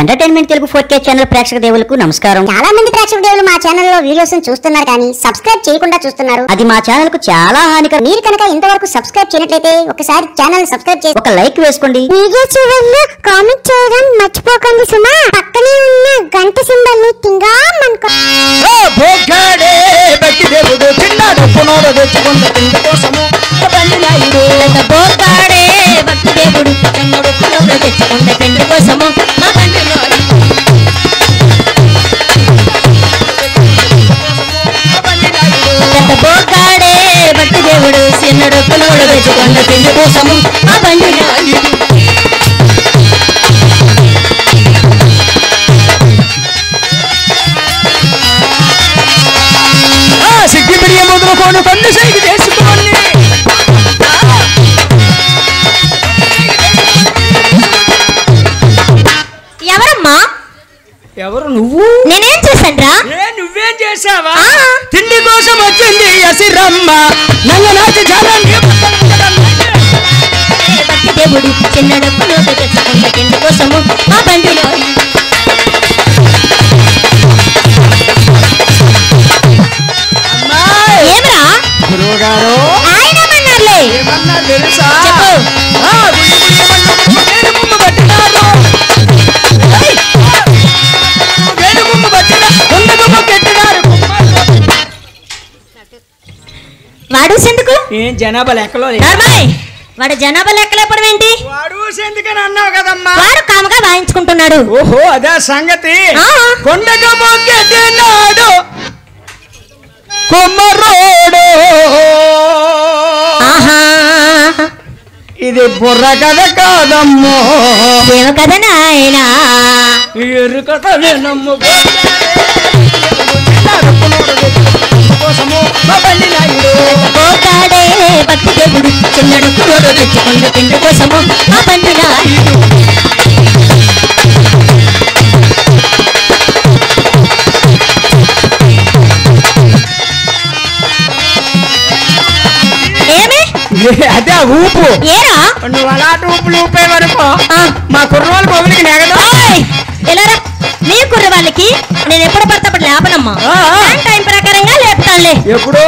Entertainment Telugu 4K channel ప్రేక్షక దేవులకు నమస్కారం. చాలా మంది ప్రేక్షక దేవులు మా ఛానల్లో వీడియోస్ చూస్తున్నారు కానీ సబ్స్క్రైబ్ చేయకుండా చూస్తున్నారు. అది మా ఛానల్ కు చాలా హానికరం. మీరు కనుక ఇంతవరకు సబ్స్క్రైబ్ చేయనట్లయితే ఒకసారి ఛానల్ సబ్స్క్రైబ్ చేసి ఒక లైక్ వేసుకోండి. వీడియో చివరిలో కామెంట్ చేయడం మర్చిపోకండి సుమా. పక్కనే ఉన్న గంట సింబల్ ని టింగా మనకు భోగాడే బట్టి దేవుడు చిన్నాడు పునోడ తెచ్చుకుంట తిండి కోసము బండినాయుడు బోర్గాడే భక్తి దేవుడు చిన్నడు పునోడ తెచ్చుకుంట తిండి కోసము మా బండినాయుడు. బోర్గాడే భక్తి దేవుడు చిన్నడు పునోడ తెచ్చుకుంట తిండి కోసము మా బండినాయుడు. సిగ్గి బిడియ మొదలుకోను కన్ను సైకి చేసుకోండి. ఎవరమ్మా? ఎవరు నువ్వు? నేనేం చేశాన్రా? నువ్వేం చేసావా? తిండి కోసం వచ్చింది అసిరమ్మ నల్లనాటి జాలని భక్తి దేవుడు చిన్నడు పునోడ తెచ్చుకుంట తిండి కోసము మా బండినాయుడు. ఏమరా గురువుగారు ఆయనమన్నారులే. ఏమన్నా తెలుసా? చెప్పు. వేణుగుమ్మ పట్టినారు వేణుగుమ్మ పట్టిన గుండెగుమ్మ పెట్టినారు. వాడు సెందుకు? ఏం జనాభా లెక్కలో నార్మల్ వాడు జనాభా లెక్కలేపడం ఏంటి? వాడు ఎందుకని అన్నావు కదమ్మా. వాడు కాముగా వాయించుకుంటున్నాడు. ఓహో అదే సంగతి. ఆ. కొండగా మొక్కెట్టినాడు కొమ్మరోడు. ఆహా ఇది బుర్ర కథ కాదమ్మో ఏమ కదా నాయనా. ఎరు కథ వినమ్ము. పోతాడే భక్తి దేవుడు చిన్నడు పునోడ తెచ్చుకుంట తిండి కోసము మా బండినాయుడు. ఏమి అదే ఊపు. ఏరా నువ్వు అలాంటి ఊపులు ఊపే వరకు ఆ. మా కుర్రోళ్ళ కొబ్బరికి నెగదు. ఓయ్! ఎలారా నీ కుర్ర వాళ్ళకి నేను ఎప్పుడు పడితే అప్పుడు లేపనమ్మా. ఆ, ఆ. టైం ప్రకారంగా లేపుతానులే. ఎప్పుడో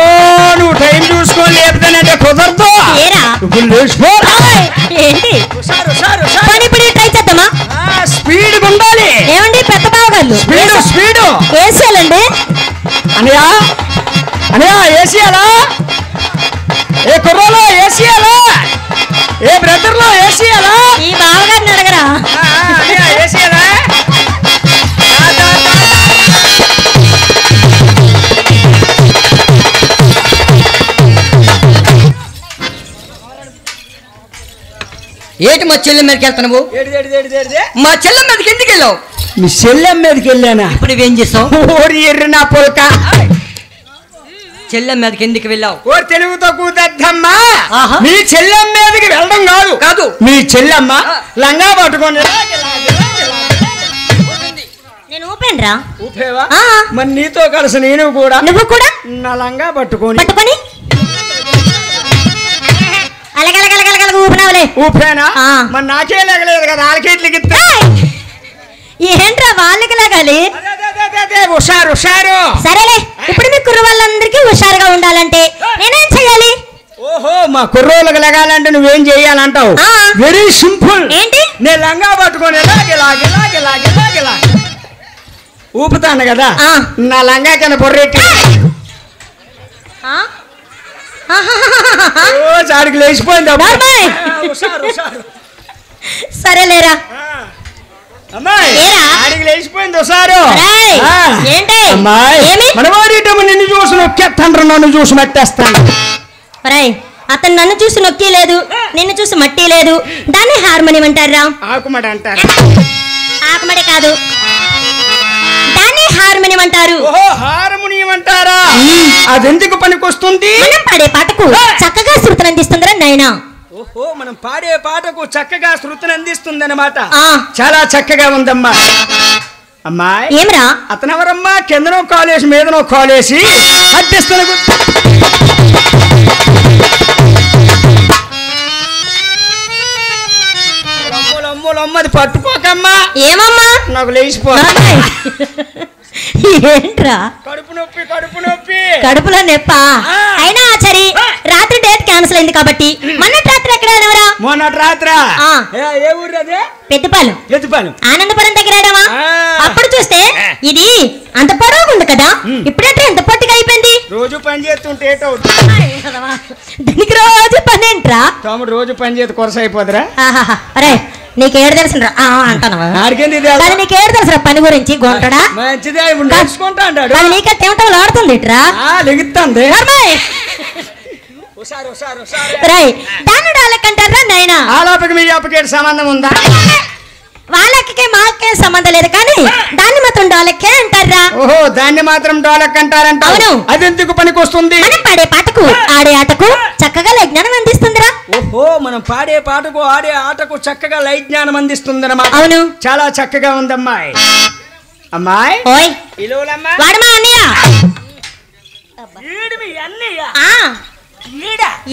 నువ్వు టైం చూసుకొని లేపుతానంటే కుదరదు. ఏరా ఇప్పుడు లేచిపో. ఓయ్! ఏంటి హుషారు, హుషారు, హుషారు. పని ఇప్పుడు ట్రై చేద్దామా? స్పీడ్ ఉండాలి. ఏమండి పెద్ద బావగాళ్ళు స్పీడ్ స్పీడ్. వేసేయాలండి. అనయా అనయా ఏసీయాలా? ఏ కుర్రోలో ఏసీయాలా? ఏ బ్రదర్లో ఏసీయాలా? ఈ బావగారిని అడగరా. అనయా ఏసీయాలా? ఏంటి మా చెల్లెం మీదకి వెళ్తున్నావు? మా చెల్లెం మీదకి ఎందుకు వెళ్ళావు? మీ చెల్లెం మీదకి వెళ్ళానా? ఇప్పుడు నువ్వేం చేసావు? ఓరి ఎర్రి నా పొలక. చెల్లెం మీదకి ఎందుకు వెళ్ళావు? ఓరి తెలుగుతో కూతద్దమ్మా. ఆహా. మీ చెల్లెం మీదకి వెళ్ళడం కాదు కాదు. మీ చెల్లెమ్మ లంగా పట్టుకొని నేను ఊపేనరా. ఊపేవా? ఆ. మరి నీతో కలిసి నేను కూడా నువ్వు కూడా నా లంగా పట్టుకొని పట్టుకొని అలగలగలగలగల ఊపినావులే. ఊపేనా? ఆ. మరి నాకే లేగలేదు కదా ఆలకేట్లకి. ఏంట్రా వాళ్ళకి లాగాలి? హుషారు హుషారు. సరేలే ఇప్పుడు మీ కుర్ర వాళ్ళందరికీ హుషారుగా ఉండాలంటే నేనేం చెయ్యాలి? ఓహో మా కుర్రోళ్ళకి లెగాలంటే నువ్వేం చెయ్యాలంటావు? ఆ. Very simple. ఏంటి? నేను లంగా పట్టుకొని ఇలాగ ఊపుతాను కదా. ఆ. నా లంగా కింద బొర్రెట్టి ఆ? ఓ చాడికి లేచిపోయింది అప్పుడు. నార్మల్. హుషారు హుషారు. సరేలేరా. అమ్మాయి ఏరా? ఆడికి లేచిపోయింది హుషారు. ఒరేయ్, ఆ. ఏంటి? అమ్మాయి ఏమి? మనవాడిటము నిన్ను చూసి నొక్కేస్తాను నన్ను చూసి మట్టేస్తాను. ఒరేయ్, అతను నన్ను చూసి నొక్కి లేదు, నిన్ను చూసి మట్టి లేదు. దాన్ని హార్మోనియం అంటారా? ఆకుమడి అంటారు. ఆకమడి కాదు, దాన్ని హార్మోనియం అంటారు. ఓహో హార్మోనియం అంటారా? అదెందుకు పనికొస్తుంది? మనం పాడే పాటకు చక్కగా శృతిని అందిస్తుందిరా నాయనా. ఓహో మనం పాడే పాటకు చక్కగా శృతిని అందిస్తుంది అన్నమాట. ఆ. చాలా చక్కగా ఉందమ్మా. అమ్మాయి ఏమరా? అతనెవరమ్మా? కిందనో కాలేసి మీదనో కాలేసి అడ్డిస్తున్న లొమ్మది పట్టుకోకమ్మా. ఏమమ్మా నాకు లేచిపో. ఏంట్రా కడుపు నొప్పి కడుపు నొప్పి. కడుపులో నొప్పా? అయినా ఆచారి రాత్రి డేట్ క్యాన్సిల్ అయింది కాబట్టి మొన్నటి రాత్రి ఎక్కడ ఆడవరా? మొన్నటి రాత్రా? ఏ ఊరు అదే? పెద్దపాలెం. పెద్దపాలెం ఆనందపురం దగ్గర ఆడావా? అప్పుడు చూస్తే ఇది అంత పొడవుగా ఉంది కదా, ఇప్పుడైతే ఎంత పొట్టిగా అయిపోయింది. రోజు పని చేస్తుంటే దీనికి రోజు పని ఏంట్రా? తమ్ముడు రోజు పని చేతి కొరస అయిపోదురా? అరే నీకేడు తెలుసురా అంటాను. నీకేడు తెలుసురా పని గురించి గొంటడా? మంచిదే నేర్చుకుంటా అంటాడు. నీకే తింటలు ఆడుతుంది ఇట్రా లెగుతుంది. దాన్ని డాలకంటారా నాయనా? ఆ లోపలికి మీ అప్పకేటి సంబంధం ఉందా? వాళ్ళకి మాకే సంబంధం లేదు కానీ దాన్ని మాత్రం డాలకే అంటారా? ఓహో దాన్ని మాత్రం డాలక్ అంటారంట. అవును. అది ఎందుకు పనికి వస్తుంది? మనం పాడే పాటకు ఆడే ఆటకు చక్కగా లైజ్ఞానం అందిస్తుందిరా. ఓహో మనం పాడే పాటకు ఆడే ఆటకు చక్కగా లైజ్ఞానం అందిస్తుందన్నమాట. అవును చాలా చక్కగా ఉందమ్మాయి. అమ్మాయి ఓయ్ ఇలువలమ్మా. వాడమా అన్నయ్య.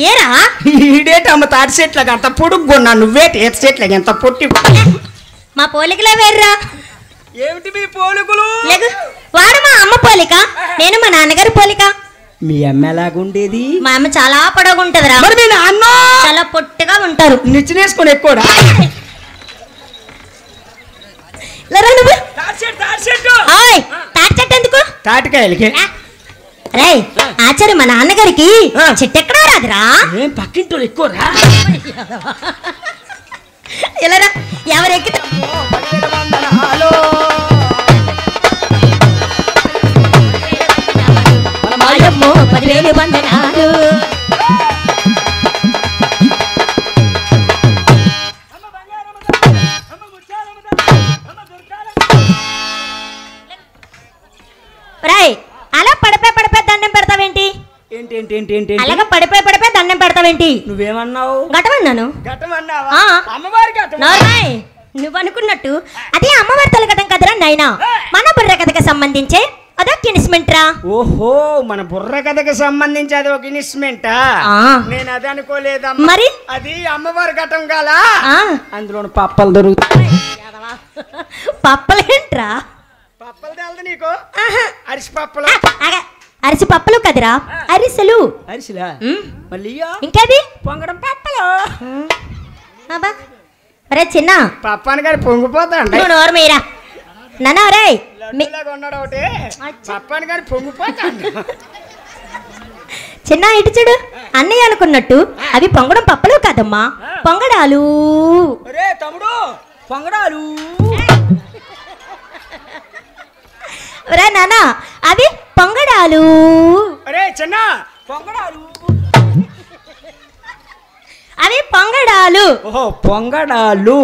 ఏరా ఈడేటమ్మ తాటి చెట్లకి అంత పొడుగున్నా, నువ్వేటి ఏత చెట్లకి ఎంత పొట్టి. మా పోలికలే వేర్రా. ఏమిటి మీ పోలికలు? వాడు మా అమ్మ పోలిక, నేను మా నాన్నగారి పోలిక. మీ అమ్మ ఎలాగుండేది? మా అమ్మ చాలా పొడవుగా ఉంటదిరా. మరి మీ నాన్న చాలా పొట్టిగా ఉంటారు. నిచ్చినేసుకొని ఎక్కువడా? తాటి చెట్టు ఎందుకు? తాటికాయలకి. రే ఆచార్య మా నాన్నగారికి చెట్టు ఎక్కడా రాదురా. ఏం పక్కింటోళ్ళు ఎక్కువరా? ఇలా ఎవరెక్కి 10,000 వందనాలు. అలా పడిపోయి దండం పెడతావేంటి? ఏంటి అలాగా పడిపోయి దండం పెడతావేంటి? నువ్వేమన్నావు? ఘటమన్నాను. నువ్వు అనుకున్నట్టు అదే అమ్మవారి తలగటం కదరా నాయనా. మన బుర్ర కథకు సంబంధించే అదొక ఇన్స్ట్రుమెంట్ రా. ఓహో మన బుర్ర కథకు సంబంధించి అది ఒక ఇన్స్ట్రుమెంటా? నేను అది అనుకోలేదా. మరి అది అమ్మవారి ఘటం కాలా? అందులో పప్పలు దొరుకుతాయి. పప్పలేంట్రా? పప్పలు తెలదు నీకు? అరిసి పప్పలు. అరిసి పప్పలు కదరా, అరిసెలు. అరిసిలా? మళ్ళీ ఇంకేది? పొంగడం పప్పలు. అరే చిన్న పప్పాని గారు పొంగిపోతాడు. నోరు మీరా నాన్న. రే ఉన్నాడు ఒకటి పప్పాని గారు పొంగిపోతాడు. చిన్న ఇటు చూడు, అన్నయ్య అనుకున్నట్టు అవి పొంగడం పప్పలు కాదమ్మా, పొంగడాలు. తమ్ముడు పొంగడాలు. రే నాన్న అవి పొంగడాలు. చిన్న పొంగడాలు. అవి పొంగడాలు. ఓహో పొంగడాలు.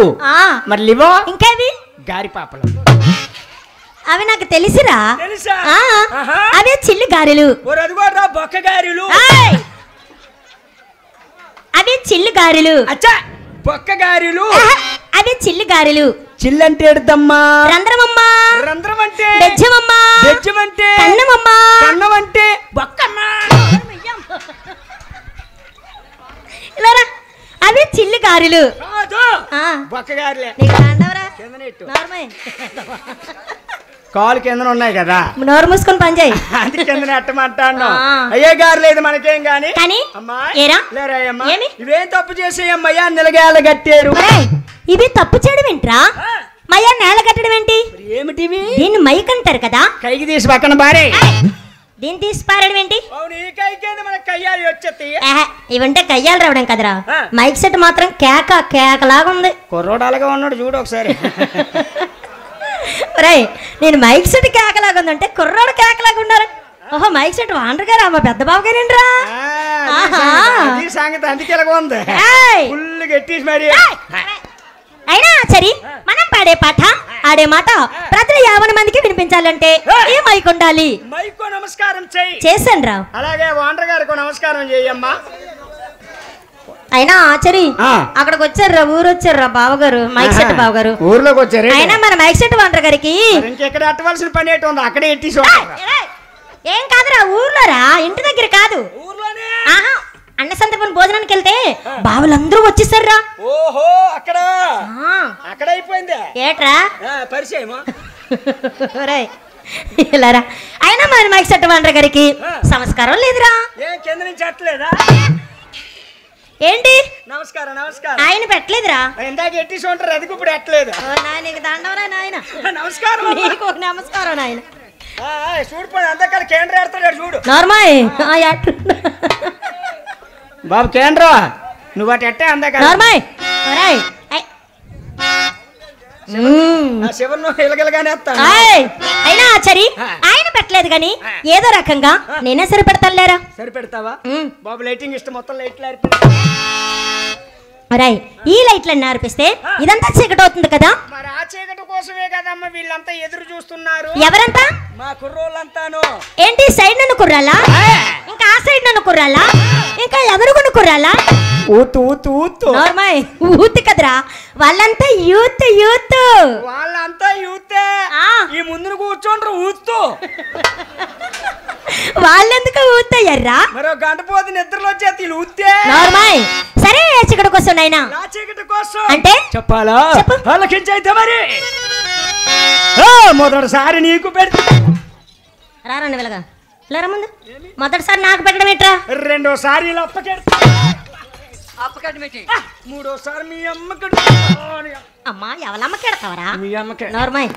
మరి ఇంకేవి? గారి పాపలు. అవి నాకు తెలిసిరా. అవే చిల్లు గారెలు. బొక్క గారెలు. అవి చిల్లు గారెలు. బొక్క గారెలు. అవి చిల్లు గారెలు. చిల్లంటే ఎడదమ్మా? రంధ్రమమ్మా. రంధ్రం అంటే బెజ్జమమ్మా. బెజ్జం అంటే కన్నమమ్మా. కన్నం అంటే బొక్కమ్మా. అవి చిల్లు గారెలు. బొక్క గారెలే. కాలు కింద ఉన్నాయి కదా, నోరు మూసుకొని పని చేయి. అది కింద ఎట్టమంటాను. అయ్యే గారు లేదు మనకేం గాని. ఇవేం తప్పు చేసేయమ్మయ్యా నిలగాల కట్టారు. ఇవి తప్పు చేయడం ఏంట్రా? మయ్యా నేల కట్టడం ఏంటి? ఏమిటివి? దీన్ని మైక్ అంటారు కదా. కైకి తీసి పక్కన బారే. దీన్ని తీసి పారడం ఏంటి? వచ్చేది ఇవంటే కయ్యాలు రావడం కదరా. మైక్ సెట్ మాత్రం కేకలాగా ఉంది. కుర్రోడాలుగా ఉన్నాడు చూడు ఒకసారి. నేను మైక్ సెట్ కేకలాగా ఉందంటే కుర్రోడు కేకలాగా ఉన్నారు. ఓహో మైక్ సెట్ వాండర్ గారు మా పెద్ద బాబు గారేంట్రా? సంగతి అందుకే ఉంది. ఫుల్ గట్టిసి మరి. అయినా సరే మనం పాడే పాట ఆడే మాట ప్రజలు 50 మందికి వినిపించాలంటే ఏ మైక్ ఉండాలి? మైక్ నమస్కారం చేశాను రా. అలాగే వాండర్ గారికి నమస్కారం చేయమ్మా. అయినా ఆచరి అక్కడికి వచ్చారా, ఊరు వచ్చారా బావగారు, మైక్ సెట్ బావగారు ఊర్లోకి వచ్చారు. అయినా మన మైక్ సెట్ వాండర్ గారికి ఇంకెక్కడ అట్టవలసిన పని ఏంటి ఉంది, అక్కడే ఎట్టి. ఏం కాదురా, ఊర్లోరా, ఇంటి దగ్గర కాదు. అన్న సందర్భం భోజనానికి వెళ్తే బావులందరూ వచ్చేసారా. ఓహో అక్కడ ఏట్రా పరిచయమా ఇలారా అయినా మరి మైక్ సెట్ వండ్ర గారికి సంస్కారం లేదురా. ఏం కింద నుంచి ఎట్టలేదా? ఏంటి నమస్కారం నమస్కారం. ఆయన పెట్టలేదురా. ఇందాక ఎట్టి చూంటారు, అది ఇప్పుడు ఎట్టలేదు. నీకు దండవరా నాయన. నమస్కారం. నీకు నమస్కారం నాయన. చూడిపోయి అంతకాల కేంద్ర ఆడతాడు చూడు. నార్మాయ్ బాబు కేంద్ర నువ్వు అటు ఎట్టే అందాక నార్మాయ్ శివను ఇలగలగానే అయినా ఆచారి ఆయన పెట్టలేదు గాని ఏదో రకంగా నేనే సరిపెడతానులేరా. సరిపెడతావా బాబు? లైటింగ్ ఇష్టం, మొత్తం లైట్లు రాయ్. ఈ లైట్లన్నీ ఆర్పిస్తే ఇదంతా చీకటి అవుతుంది కదా. మరి ఆ చీకటి కోసమే కదమ్మా వీళ్ళంతా ఎదురు చూస్తున్నారు. ఎవరంతా? మా కుర్రోళ్ళంతాను. ఏంటి సైడ్ నన్ను కుర్రాలా? ఇంకా ఆ సైడ్ నన్ను కుర్రాలా? ఇంకా ఎదురుగును కుర్రాలా? ఊతు ఊతు ఊతు నార్మల్ ఊతు కదరా, వాళ్ళంతా యూత్ యూత్. వాళ్ళంతా యూతే. ఈ ముందున కూర్చోండ్రు ఊతూ. వాళ్ళెందుకు ఊతయ్యారా? మరో గంట పోతే నిద్రలో వచ్చేది ఊతే. నార్మల్ సరే చీకటి కోసం నాయనా. చీకటి కోసం అంటే చెప్పాలా? ఆలోచించైతే మరి మొదటిసారి నీకు పెడతా. రారండి వెళ్ళగా లేరా ముందు. మొదటిసారి నాకు పెట్టడం ఏంట్రా? రెండోసారి ఇలా అప్పకట్టి మూడోసారి మీ అమ్మకి. అమ్మా ఎవలమ్మకి ఎడతావరా? మీ అమ్మకి. నార్మల్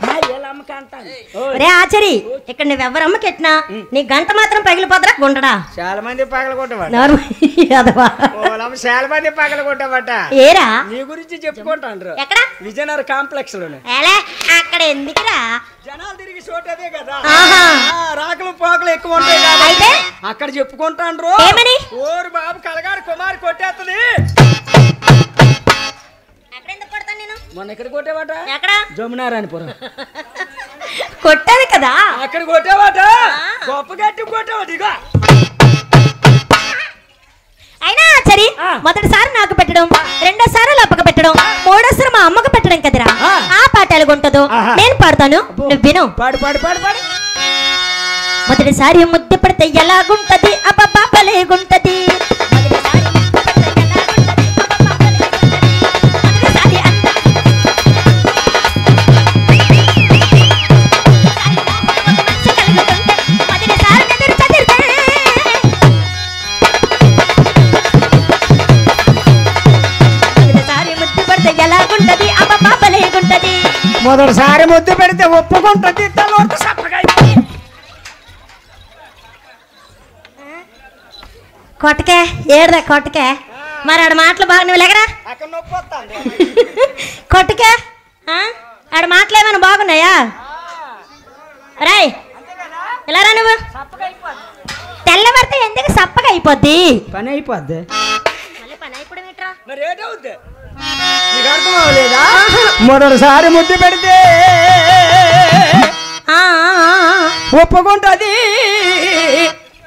రే ఆచారి ఇక్కడ నువ్వెవరు అమ్మకి ఎట్టినా నీ గంట మాత్రం పగిలిపోదరా గుండడా. చాలా మంది పగల కొట్టవాట. చాలా మంది పగల కొట్టవాట. ఏరా నీ గురించి చెప్పుకుంటాండ్రు. ఎక్కడ? విజయనగర్ కాంప్లెక్స్ లోనే. అక్కడ ఎందుకురా? జనాలు తిరిగి చోటదే కదా, ఆహా. రాకలు పోకలు ఎక్కువ ఉంటాయి కదా, అయితే అక్కడ చెప్పుకుంటాండ్రు. ఏమని? ఓరు బాబు కలగాడు కుమార్ కొట్టేస్తుంది. మొన్న ఎక్కడ కొట్టేవాట? ఎక్కడ? జమునారాయణపురం కొట్టాను కదా అక్కడ కొట్టేవాట. గొప్ప గట్టి కొట్టేవాట. ఇక అయినా సరే మొదటిసారి నాకు పెట్టడం, రెండోసారి లప్పక పెట్టడం, మూడోసారి మా అమ్మకు పెట్టడం కదరా. ఆ పాట ఎలాగుంటుందో నేను పాడతాను, నువ్వు విను. పాడు పాడు పాడు పాడు. మొదటిసారి ముద్దు పడితే ఎలాగుంటది అబ్బా భలేగుంటది. మొదటిసారి ముద్దు పెడితే ఒప్పుకుంటది. కొట్టకే ఏడదా కొట్టకే. మరి ఆడ మాటలు బాగా నువ్వు లేకరా కొట్టకే. ఆడ మాటలు ఏమైనా బాగున్నాయా? రాయ్ ఇలా రా. నువ్వు తెల్లబడితే ఎందుకు సప్పగా అయిపోద్ది? పని అయిపోద్ది. పని అయిపోవడం ఏంట్రా? మరి ఏటవుద్ది? నీకు అర్థం అవ్వలేదా? మొదటిసారి ముద్దు పెడితే ఒప్పుకుంటది,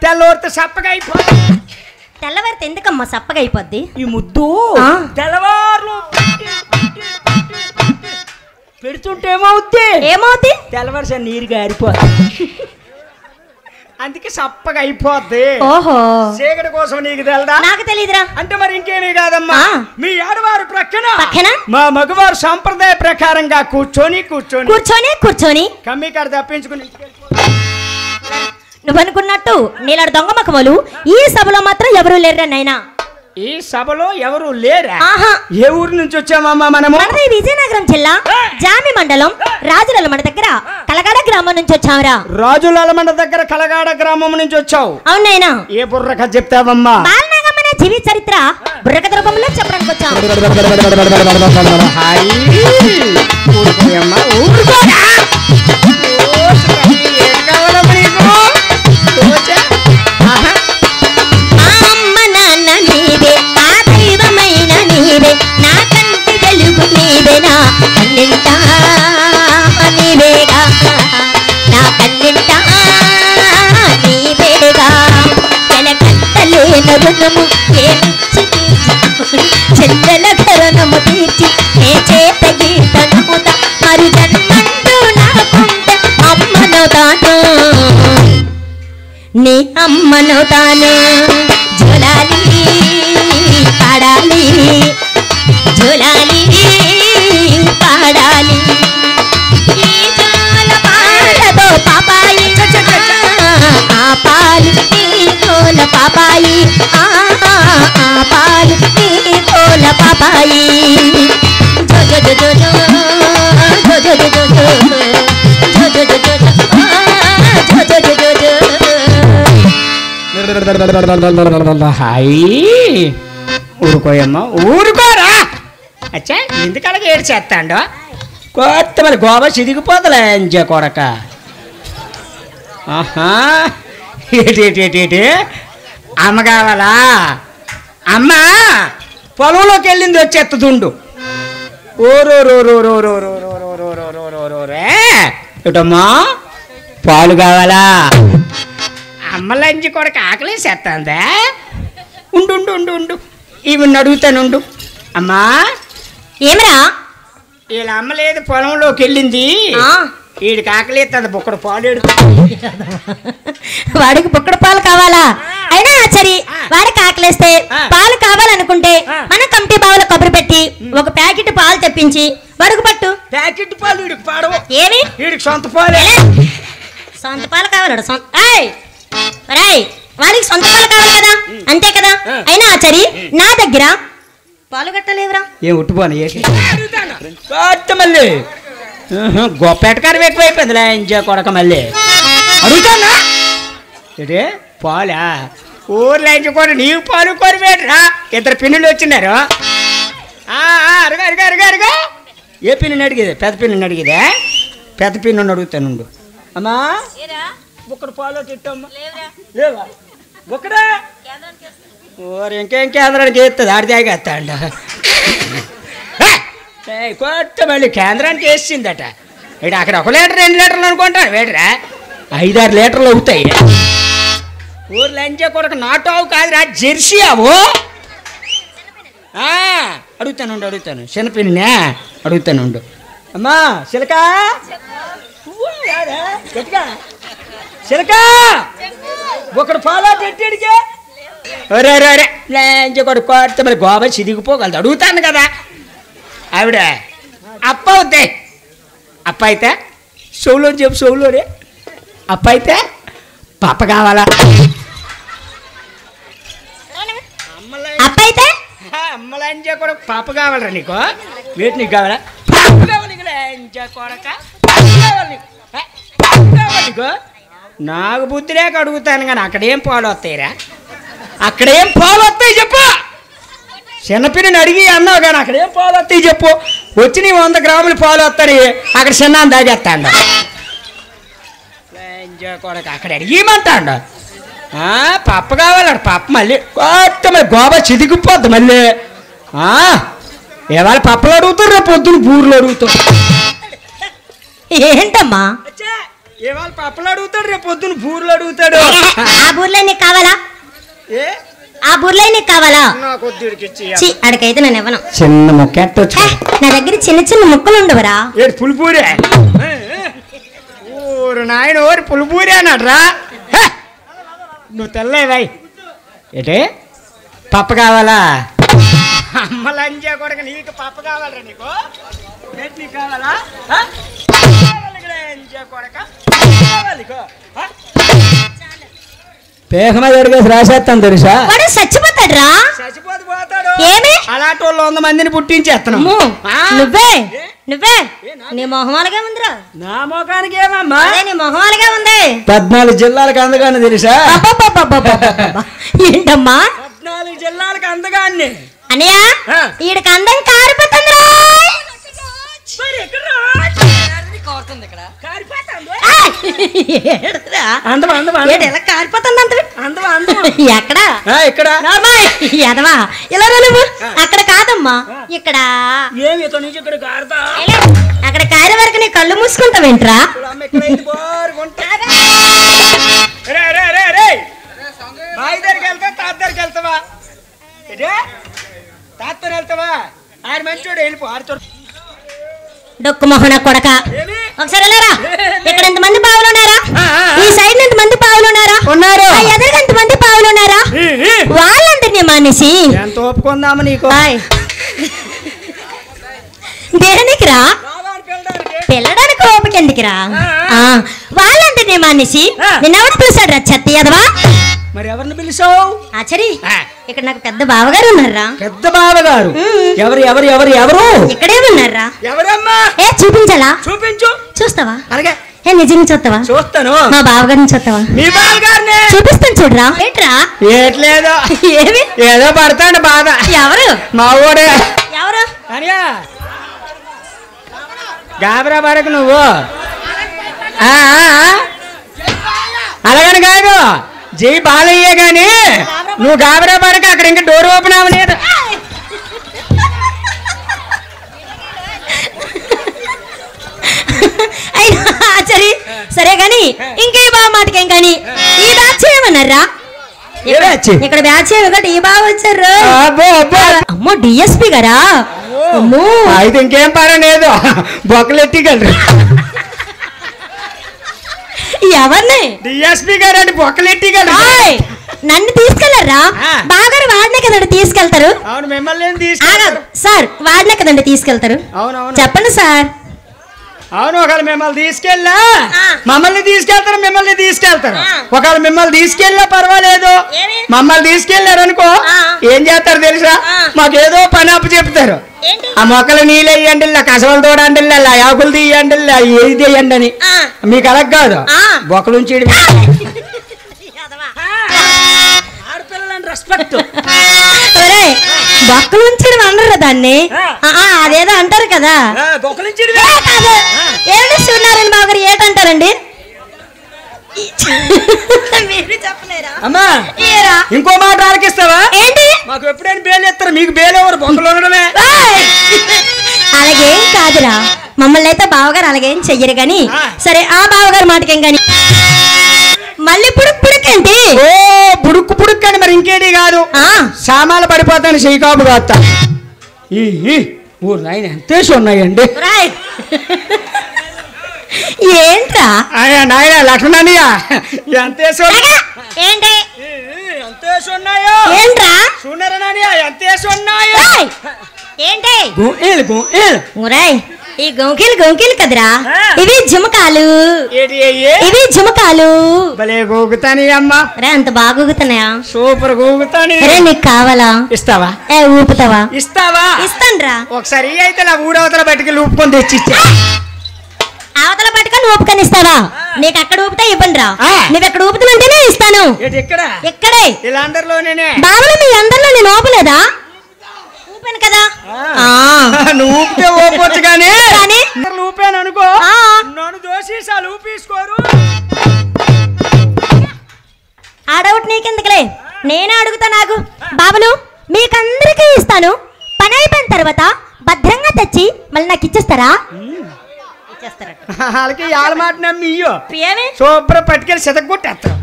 తెల్లవారితే సప్పగా అయిపోద్ది. తెల్లవారితే ఎందుకమ్మా సప్పగా అయిపోద్ది? ఈ ముద్దు తెల్లవారు పెడుతుంటే ఏమవుద్ది? ఏమవుద్ది? తెల్లవారుసా నీరు గారిపోద్ది, అందుకే సప్పగా అయిపోద్ది. ఓహో, చీకటి కోసం నీకు తెలదా? నాకు తెలియదురా. అంటే మరి ఇంకేమీ కాదమ్మా, మీ ఆడవారు పక్కన మా మగవారు సంప్రదాయ ప్రకారంగా కూర్చొని కూర్చొని కూర్చొని కూర్చొని కమ్మి కాడ తప్పించుకుని నువ్వు అనుకున్నట్టు నీలాడు దొంగ మకమలు ఈ సభలో మాత్రం ఎవరూ లేరురా నాయనా. ఈ సభలో ఎవరు లేరా? ఆహా. ఏ ఊరు నుంచి వచ్చామమ్మా మనము? మనది విజయనగరం జిల్లా జామి మండలం రాజులమండ దగ్గర కలగాడ గ్రామం నుంచి వచ్చావురా. రాజులమండ దగ్గర కలగాడ గ్రామం నుంచి వచ్చావు? అవునైనా. ఏ బుర్రక చెప్తావమ్మా? బాలనాగమ్మ జీవిత చరిత్ర బుర్రకథ రూపంలో చెప్పడానికి వచ్చావు. నీవేనా కన్నింటా నీవేగా నా కన్నింటా నీవేగా వెనకట్టలేన రుణము ఏమిచ్చి చెల్లెల కరణము తీర్చి నే చేత గీతనముత మరి జన్మంటూ నాకుంటే అమ్మను తాను నీ అమ్మను తాను జోలాలి పాడాలి జోలాలి పాడాలి. పాపాయి జో జో జో జో జో జో జో జో జో జో జో జో జో జో జో జో జో జో. ఊరుకోయమ్మ ఊరుకోరా. అచ్చా ఎందుకు అలాగే ఏడు చేస్తాండో కొత్త మరి గోబా చిరిగిపోతలే ఎంజే కొడక. ఆహా ఏటి అమ్మ కావాలా? అమ్మ పొలంలోకి వెళ్ళింది వచ్చేస్తుండు. ఏటమ్మా పాలు కావాలా? అమ్మ లంచి కొడక ఆకలేసేస్తుందా? ఉండు ఉండు ఉండు ఉండు ఈవిని అడుగుతానుండు. అమ్మా ఏమరా? వీళ్ళ అమ్మ లేదు పొలంలోకి వెళ్ళింది, వీడికి ఆకలేస్తుంది, బుక్కడు పాలు ఎడుతు. వాడికి బుక్కడు పాలు కావాలా? అయినా సరే వాడికి ఆకలేస్తే పాలు కావాలనుకుంటే మన కమిటీ బావుల కబురు పెట్టి ఒక ప్యాకెట్ పాలు తెప్పించి వడుగు పట్టు. ప్యాకెట్ పాలు వీడికి పాడవు. ఏమి వీడికి సొంత పాలే. సొంత పాలు కావాలడు. వాడికి సొంత పాలు కావాలి కదా, అంతే కదా. అయినా సరే నా దగ్గర పాలు కట్టలేవురా. ఏం ఉట్టుపోను మళ్ళీ గొప్పేటకారం ఎక్కువైపోయిందిలే ఎంజా కొడక. మళ్ళీ అడుగుతానా ఏంటే పాలా? ఊర్లో ఎంచి కూడా నీవు పాలు కోరిపెట్టరా. ఇద్దరు పిన్నులు వచ్చినారు. అరుగా అరుగా అరుగా అరుగా. ఏ పిన్నుని అడిగేది? పెద్ద పిన్నుని అడిగేదే? పెద్ద పిన్నుని అడుగుతానుండు. అమ్మా ఒక్కడు పాలు తిట్టమ్మా. లేవా ఒక్కడా? ఓరు ఇంకేం కేంద్రానికి వేస్తుంది, ఆడితే ఆగేస్తాండ. కొత్త మళ్ళీ కేంద్రానికి వేసిందట. ఇటు అక్కడ 1 లీటర్ 2 లీటర్లు అనుకుంటాను. వేటరా 5-6 లీటర్లు అవుతాయి. ఊరు లంచే కొరకు నాటావు కాదురా, జెర్సీ అవు. అడుగుతానుండు అడుగుతాను. చిన్నపిన్నే అడుగుతానుండు. అమ్మా చిలక చిలక ఒకడు ఫాలో పెట్టాడికే. ఒరే రే లంచే కొడుకు కొత్త మరి గోబా చిరిగిపోగలదు. అడుగుతాను కదా. ఆవిడ అప్ప అవుతాయి. అప్ప అయితే షోలో చెప్పు. షోలోనే అప్ప అయితే పాప కావాలా? అప్పైతే అమ్మలంజా కూడా పాప కావాలరా నీకు? వేటి నీకు కావాలా? పాప కావాలి కొడక నీకు. నాకు బుద్ధి లేక అడుగుతాను కానీ అక్కడేం పాలు వస్తాయిరా? అక్కడేం పాలు వస్తాయి చెప్పు. చిన్నపిల్లని అడిగి అన్నావు కానీ అక్కడేం పాలు వస్తాయి చెప్పు. వచ్చి నీ 100 గ్రాములు పాలు వస్తాయి, అక్కడ చిన్న దాగేస్తాడు. కొడక అక్కడ అడిగిమంటాడు. పప్ప కావాలడు. పప్ప మళ్ళీ కొత్త మళ్ళీ గోబా చిదిగిపోద్ది. మళ్ళీ ఇవాళ పప్పలు అడుగుతారు, రేపు పొద్దున్న బూర్లు అడుగుతారు. ఏంటమ్మా ఇవాళ పప్పలు అడుగుతాడు, రేపు పొద్దున్న బూర్లు అడుగుతాడు. ఆ బూర్లే నీకు కావాలా? ఆ బూర్లే నీకు కావాలా? అడికైతే నేను ఇవ్వను. చిన్న ముక్క నా దగ్గర చిన్న చిన్న ముక్కలు ఉండవరా? ఏడు పులిపూరే. ఊరు నాయన ఊరు పులిపూరే అన్నాడ్రా. నువ్వు తెల్లేవాయి ఏంటే పప్ప కావాలా? అమ్మలంజా కొడక నీకు పప్ప కావాలరా? నీకు నీకు కావాలా? పేహమ జరిగేసి రాసేస్తాను తెలుసా? చచ్చిపోతాడు రా. చచ్చిపోతే పోతాడు. ఏమి అలాంటి వాళ్ళు 100 మందిని పుట్టించేస్తాను. నువ్వే నువ్వే నీ మొహం అలాగే ఉందిరా. నా మొఖానికి ఏమమ్మా? నీ మొహం అలాగే ఉంది. 14 జిల్లాలకు అందగానే తెలుసా? ఏంటమ్మా 14 జిల్లాలకు అందగాన్ని? అన్నయ్య ఈడికి అందం కారిపోతుందిరా. ఎక్కడా ఇలా నువ్వు అక్కడ కాదమ్మా, ఇక్కడ అక్కడ కారే వరకు నీ కళ్ళు మూసుకుంటావేంట్రా? డొక్కు మొహన కొడక ఒకసారి వెళ్ళారా? ఇక్కడ ఎంతమంది పావులు ఉన్నారా? ఈ సైడ్ ఎంతమంది పావులు ఉన్నారా? ఎదురుగా ఎంతమంది పావులు ఉన్నారా? వాళ్ళందరినీ మానేసి ఎంత ఒప్పుకుందామా నీకు? దేనికిరా? పిల్లడానికి ఓపిక ఎందుకురా? వాళ్ళందరినీ మానేసి నిన్నెవడు పిలిచాడు రా చెత్త ఎదవా? మరి ఎవరిని పిలిచావు? ఆచారి ఇక్కడ నాకు పెద్ద బావగారు ఉన్నారా. పెద్ద బావగారు? ఎవరు ఎవరు ఎవరు ఎవరు? ఇక్కడే ఉన్నారా. ఎవరమ్మా? చూపించాలా? చూపించు. చూస్తావా? అలాగే. నిజంగా చూస్తావా? చూస్తాను. మా బావగారిని చూస్తావా? మీ బావగారిని చూపిస్తాను, చూడరా. ఏట్రా? ఏట్లేదు, ఏమి ఏదో పడతాడు బాధ. ఎవరు? మా ఊడే. ఎవరు? గాబరా పడకు నువ్వు. అలాగని కాదు, జై బాలయ్యే గాని నువ్వు గాబరా పడక. అక్కడ ఇంకా డోర్ ఓపెన్ అవ్వలేదు. సరే సరే గాని ఇంకా ఈ బావ మాటకేం కానీ ఈ బ్యాచ్ ఏమన్నారా? ఇక్కడ బ్యాచ్ ఏమి ఈ బావ వచ్చారు. అమ్మో డిఎస్పి గారా? అమ్మో అయితే ఇంకేం పర్వాలేదు, బొక్కలెట్టిగలరు. ఎవరిని? డిఎస్పి గారు అంటే బొక్కలెట్టిగలరు. నన్ను తీసుకెళ్లారా? బాగారు వాడినే కదండి తీసుకెళ్తారు. అవును, మిమ్మల్ని తీసుకెళ్తారు సార్. వాడినే కదండి తీసుకెళ్తారు. అవునవును, చెప్పండి సార్. అవును, ఒకవేళ మిమ్మల్ని తీసుకెళ్ళా మమ్మల్ని తీసుకెళ్తారు, మిమ్మల్ని తీసుకెళ్తారు. ఒకవేళ మిమ్మల్ని తీసుకెళ్ళా పర్వాలేదు, మమ్మల్ని తీసుకెళ్లారనుకో ఏం చేస్తారు తెలుసా? మాకేదో పని అప్పు చెప్తారు. ఆ మొక్కలు నీళ్ళు వేయండి, కసవలు తోడండి, ఆకులు తీయండి, ఏది తీయండి అని. మీకు అలా కాదు, బొక్కలుంచి రెస్పెక్ట్. బొక్కలు ఉంచడం అనరు దాన్ని, అదేదో అంటారు కదా. ఏమిటి సూర్యనారాయణ బాబు గారు ఏటంటారండి? అమ్మా ఇంకో మాట ఆలకిస్తావా? ఏంటి? మాకు ఎప్పుడైనా బేలు ఎత్తారు, మీకు బేలు ఎవరు? బొక్కలు ఉండడమే. అలాగేం కాదురా, మమ్మల్ని అయితే బావగారు అలాగేం చెయ్యరు గాని. సరే ఆ బావగారు మాటకేం గాని మళ్ళీ పుడుక్కేంటి? ఓ పుడుక్కు పుడుక్కని, మరి ఇంకేటి కాదు, సామాలు పడిపోతాను శ్రీకాబు కాస్త. ఊరు ఆయన ఎంతేసి ఉన్నాయండి. ఏంట్రా నాయన లక్ష్మణయ్య ఎంతేసి ఏంటి? ఎంతేసి ఉన్నాయో ఏంట్రా? చూడరా ఎంతేసి ఉన్నాయో ఏంటి? ఊరాయ్ ఈ గొంకిలు కదరా, ఇవి జుమకాలు. ఇవి జుమకాలు. భలే గోగుతాని అమ్మా. అంత బాగా గోగుతున్నాయా? సూపర్ గోగుతాని. నీకు కావాలా? ఇస్తావా? ఊపుతావా? ఇస్తావా? ఇస్తాన్రా. ఒకసారి అయితే నా ఊడవతల బయటికి ఊపుకొని తెచ్చిచ్చా. అవతల పట్టుకొని ఊపుకొని ఇస్తావా? నీకు అక్కడ ఊపితే ఇవ్వండి రా. నువ్వు ఎక్కడ ఊపుతానంటేనే ఇస్తాను. ఇక్కడే వీళ్ళందరిలోనే. బాబులు మీ అందరిలో నేను ఊపలేదా? ఊపాను కదా. నువ్వు ఊపితే ఊపొచ్చు కానీ ఊపాను అనుకో, నన్ను దోషిసాలు ఊపీసుకోరు. ఆడవుట్ నీకెందుకులే, నేనే అడుగుతా. నాకు బాబులు మీకందరికీ ఇస్తాను. పని అయిపోయిన తర్వాత భద్రంగా తెచ్చి మళ్ళీ నాకు ఇచ్చేస్తారా? వాళ్ళకి వాళ్ళ మాట నమ్మి ఇయ్యో సూపర్ పట్టుకెళ్ళి సెతగొట్టేస్తారు.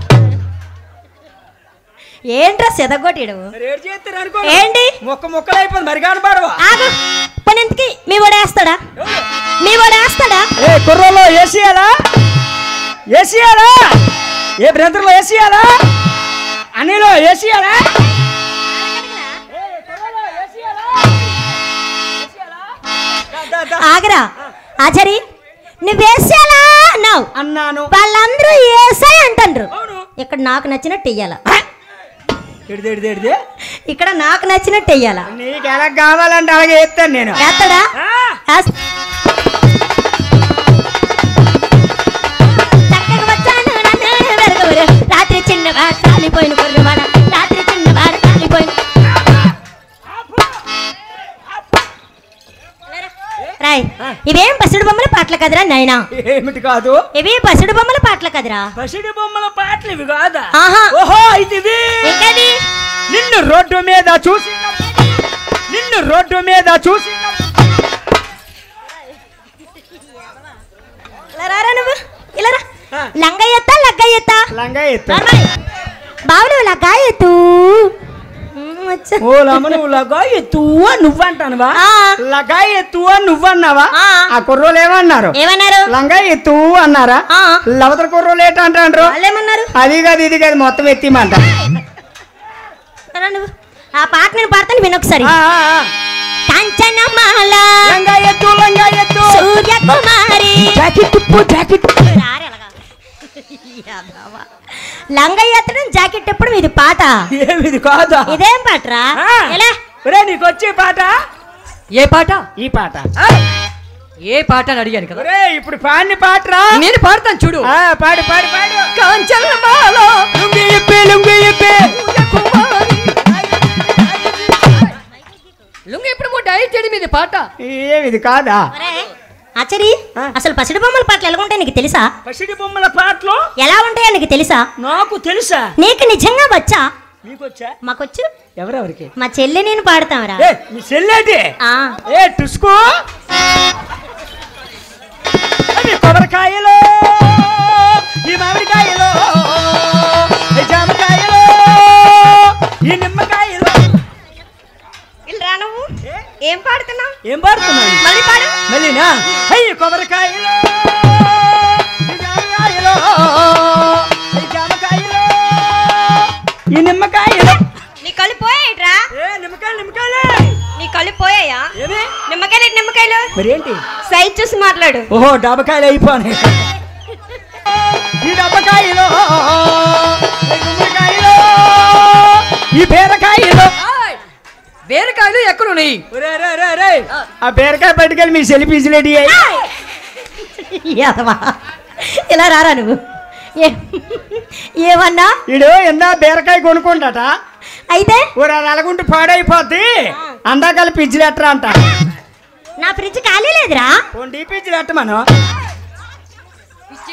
ఏంట్రా సెదగొట్టాడు? ఏంటి ముక్కలు అయిపోయింది మరి కానపాడవా? పనింతకి మీ ఓడేస్తాడా? మీ ఓడేస్తాడా? కుర్రలో ఏసీయాలా? ఏసీయాలా? ఏ బ్రదర్లో ఏసీయాలా? అనిలో ఏసీయాలా? ఆగరా ఆచారి, నువ్వేసేలా అన్నావు. అన్నాను. వాళ్ళందరూ ఏసై అంటారు. ఇక్కడ నాకు నచ్చినట్టు వెయ్యాల. ఇక్కడ నాకు నచ్చినట్టు వెయ్యాల. నీకు ఎలా కావాలంటే అలాగే వేస్తాను నేను. వేస్తాడా? చక్కగా వచ్చాను రాత్రి చిన్నవాడు కాలిపోయిన కొర్రవాడ, రాత్రి చిన్నవాడు కాలిపోయిన. రాయ్, ఇవేం పసిడి బొమ్మల పాటలు కదరా నాయనా? ఏమిటి కాదు, ఇవి పసిడి బొమ్మల పాటలు కదరా. పసిడి బొమ్మల పాటలు ఇవి కాదా? ఓహో అయితే నిన్ను రోడ్డు మీద చూసి నువ్వు ఇలా లంగా ఎత్తా బావులు లగ్గా ఎత్తు. నువ్వంటానువా? లగా ఎత్తు నువ్వన్నావా? ఆ కుర్రోలు ఏమన్నారు? లంగా ఎత్తు అన్నారా? లవతల కుర్రోలు ఏంటంటారు? అది కాదు ఇది కాదు మొత్తం ఎత్తిమంట. ఆ పాట నేను పాడతాను వినొకసారి. కంచనమాల లంగా ఎత్తు సూర్యకుమారి లంగ ఎత్తడం జాకెట్ ఎప్పుడు ఇది పాట ఏమిది కాదా ఇదేం పాటరా ఎలా ఒరే నీకు వచ్చే పాట ఏ పాట ఈ పాట ఏ పాట అని అడిగాను కదా ఒరే ఇప్పుడు పాడిన పాటరా నేను పాడతాను చూడు పాడు పాడు పాడు కాంచనమాలో లుంగి ఇప్పే లుంగి ఇప్పుడు డైట్ చేయడం ఇది పాట ఏమిది కాదా ఆచరి అసలు పసిడి బొమ్మల పాటలు ఎలా ఉంటాయి నీకు తెలుసా పసిడి బొమ్మల పాటలు ఎలా ఉంటాయో నీకు తెలుసా నాకు తెలుసా నీకు నిజంగా వచ్చా నీకొచ్చా మాకొచ్చు ఎవరెవరికి మా చెల్లి నేను పాడతాంరా మీ చెల్లేటి టుస్కో కొబ్బరికాయలో ఈ మామిడికాయలో ఈ జామకాయలో ఈ నిమ్మకాయలో నువ్వు ఏం పాడుతున్నావు ఏం పాడుతున్నావు మళ్ళీ పాడు మళ్ళీనా అయ్యి కొబ్బరికాయలో ఈ జామకాయలో ఈ జామకాయలో ఈ నిమ్మకాయలో నీ కళ్ళు పోయాయిట్రా నిమ్మకాయలే నీ కళ్ళు పోయాయా నిమ్మకాయలు మరి ఏంటి సైజ్ చూసి మాట్లాడు ఓహో డబ్బకాయలు అయిపోయి ఈ డబ్బకాయలో ఈ గుమ్మడికాయలో ఈ బీరకాయలో బీరకాయలు ఎక్కడున్నాయి ఆ బీరకాయ పట్టుకెళ్ళి మీ సెల్ఫీస్ రెడీ అయ్యి ఇలా రారా నువ్వు ఏమన్నా ఇడు ఎందా బీరకాయ కొనుక్కుంటాట అయితే అలాగుంటే పాడైపోద్ది అందాకాల పిజ్జులు ఎట్టరా అంట నా ఫ్రిడ్జ్ ఖాళీ లేదురా పిజ్జులు ఎట్ట మనం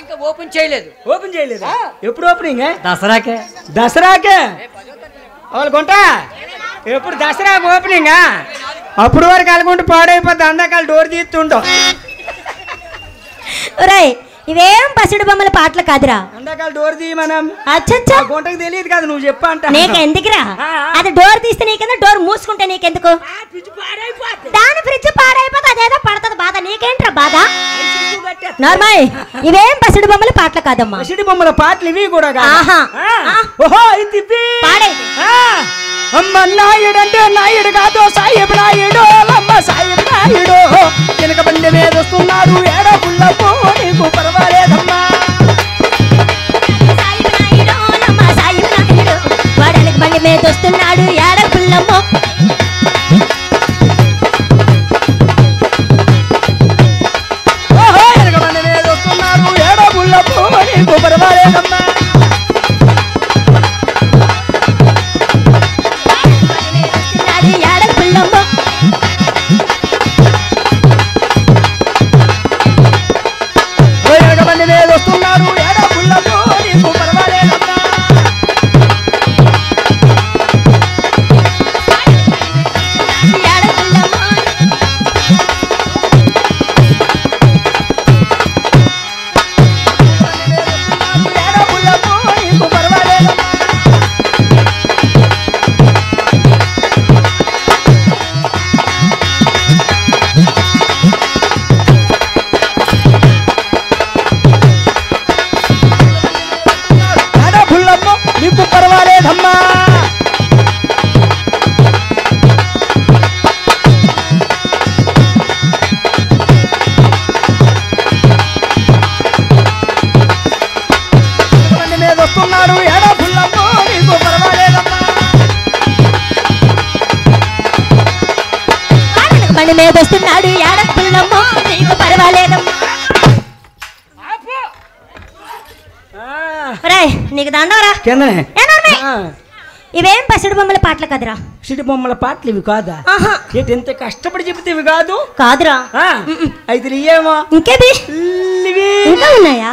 ఇంకా ఓపెన్ చేయలేదు ఎప్పుడు ఓపెనింగ్ దసరాకే వాళ్ళు కొంటా ఎప్పుడు దసరా ఓపెనింగ్ అప్పుడు వరకు అలాగుంటే పాడైపోద్ది అందాకాల డోర్ తీస్తుండవు ఒరేయ్ ఇవేం పసిడి బొమ్మల పాటలు కాదురా అందాకాల డోర్ తీయి మనం అచ్చచ్చా గుంటకు తెలియదు కదా నువ్వు చెప్పా అంట నీకెందుకురా అది డోర్ తీస్తే నీకెందుకు డోర్ మూసుకుంటే నీకెందుకు దాని ఫ్రిడ్జ్ పాడైపోతే అదేదో పడుతుంది బాధ నీకేంట్రా బాధ నార్మల్ ఇవేం పసిడి బొమ్మల పాటలు కాదమ్మా పసిడి బొమ్మల పాటలు ఇవి కూడా అమ్మ నాయుడు అంటే నాయుడు కాదు సాయిబ్ నాయుడు అమ్మ సాయిబ్ నాయుడు వెనక బండి మీద వస్తున్నాడు ఏడ పుల్లపు నీకు పర్వాలేదమ్మా వాడానికి బండి మీద వస్తున్నాడు ఏడ పుల్లమ్మో వెనక బండి మీద వస్తున్నాడు ఏడ పుల్లపు నీకు పర్వాలేదమ్మా బండి మీద వస్తున్నాడు ఏడ పుల్లమ్మో నీకు పర్వాలేదమ్మా నీకు దండవరా ఇవేం పసిడి బొమ్మల పాటలు కాదురా పసిడి బొమ్మల పాటలు ఇవి కాదా ఎంత కష్టపడి చెబితే ఇవి కాదురా అయితే ఏమో ఇంకేది ఇంకా ఉన్నాయా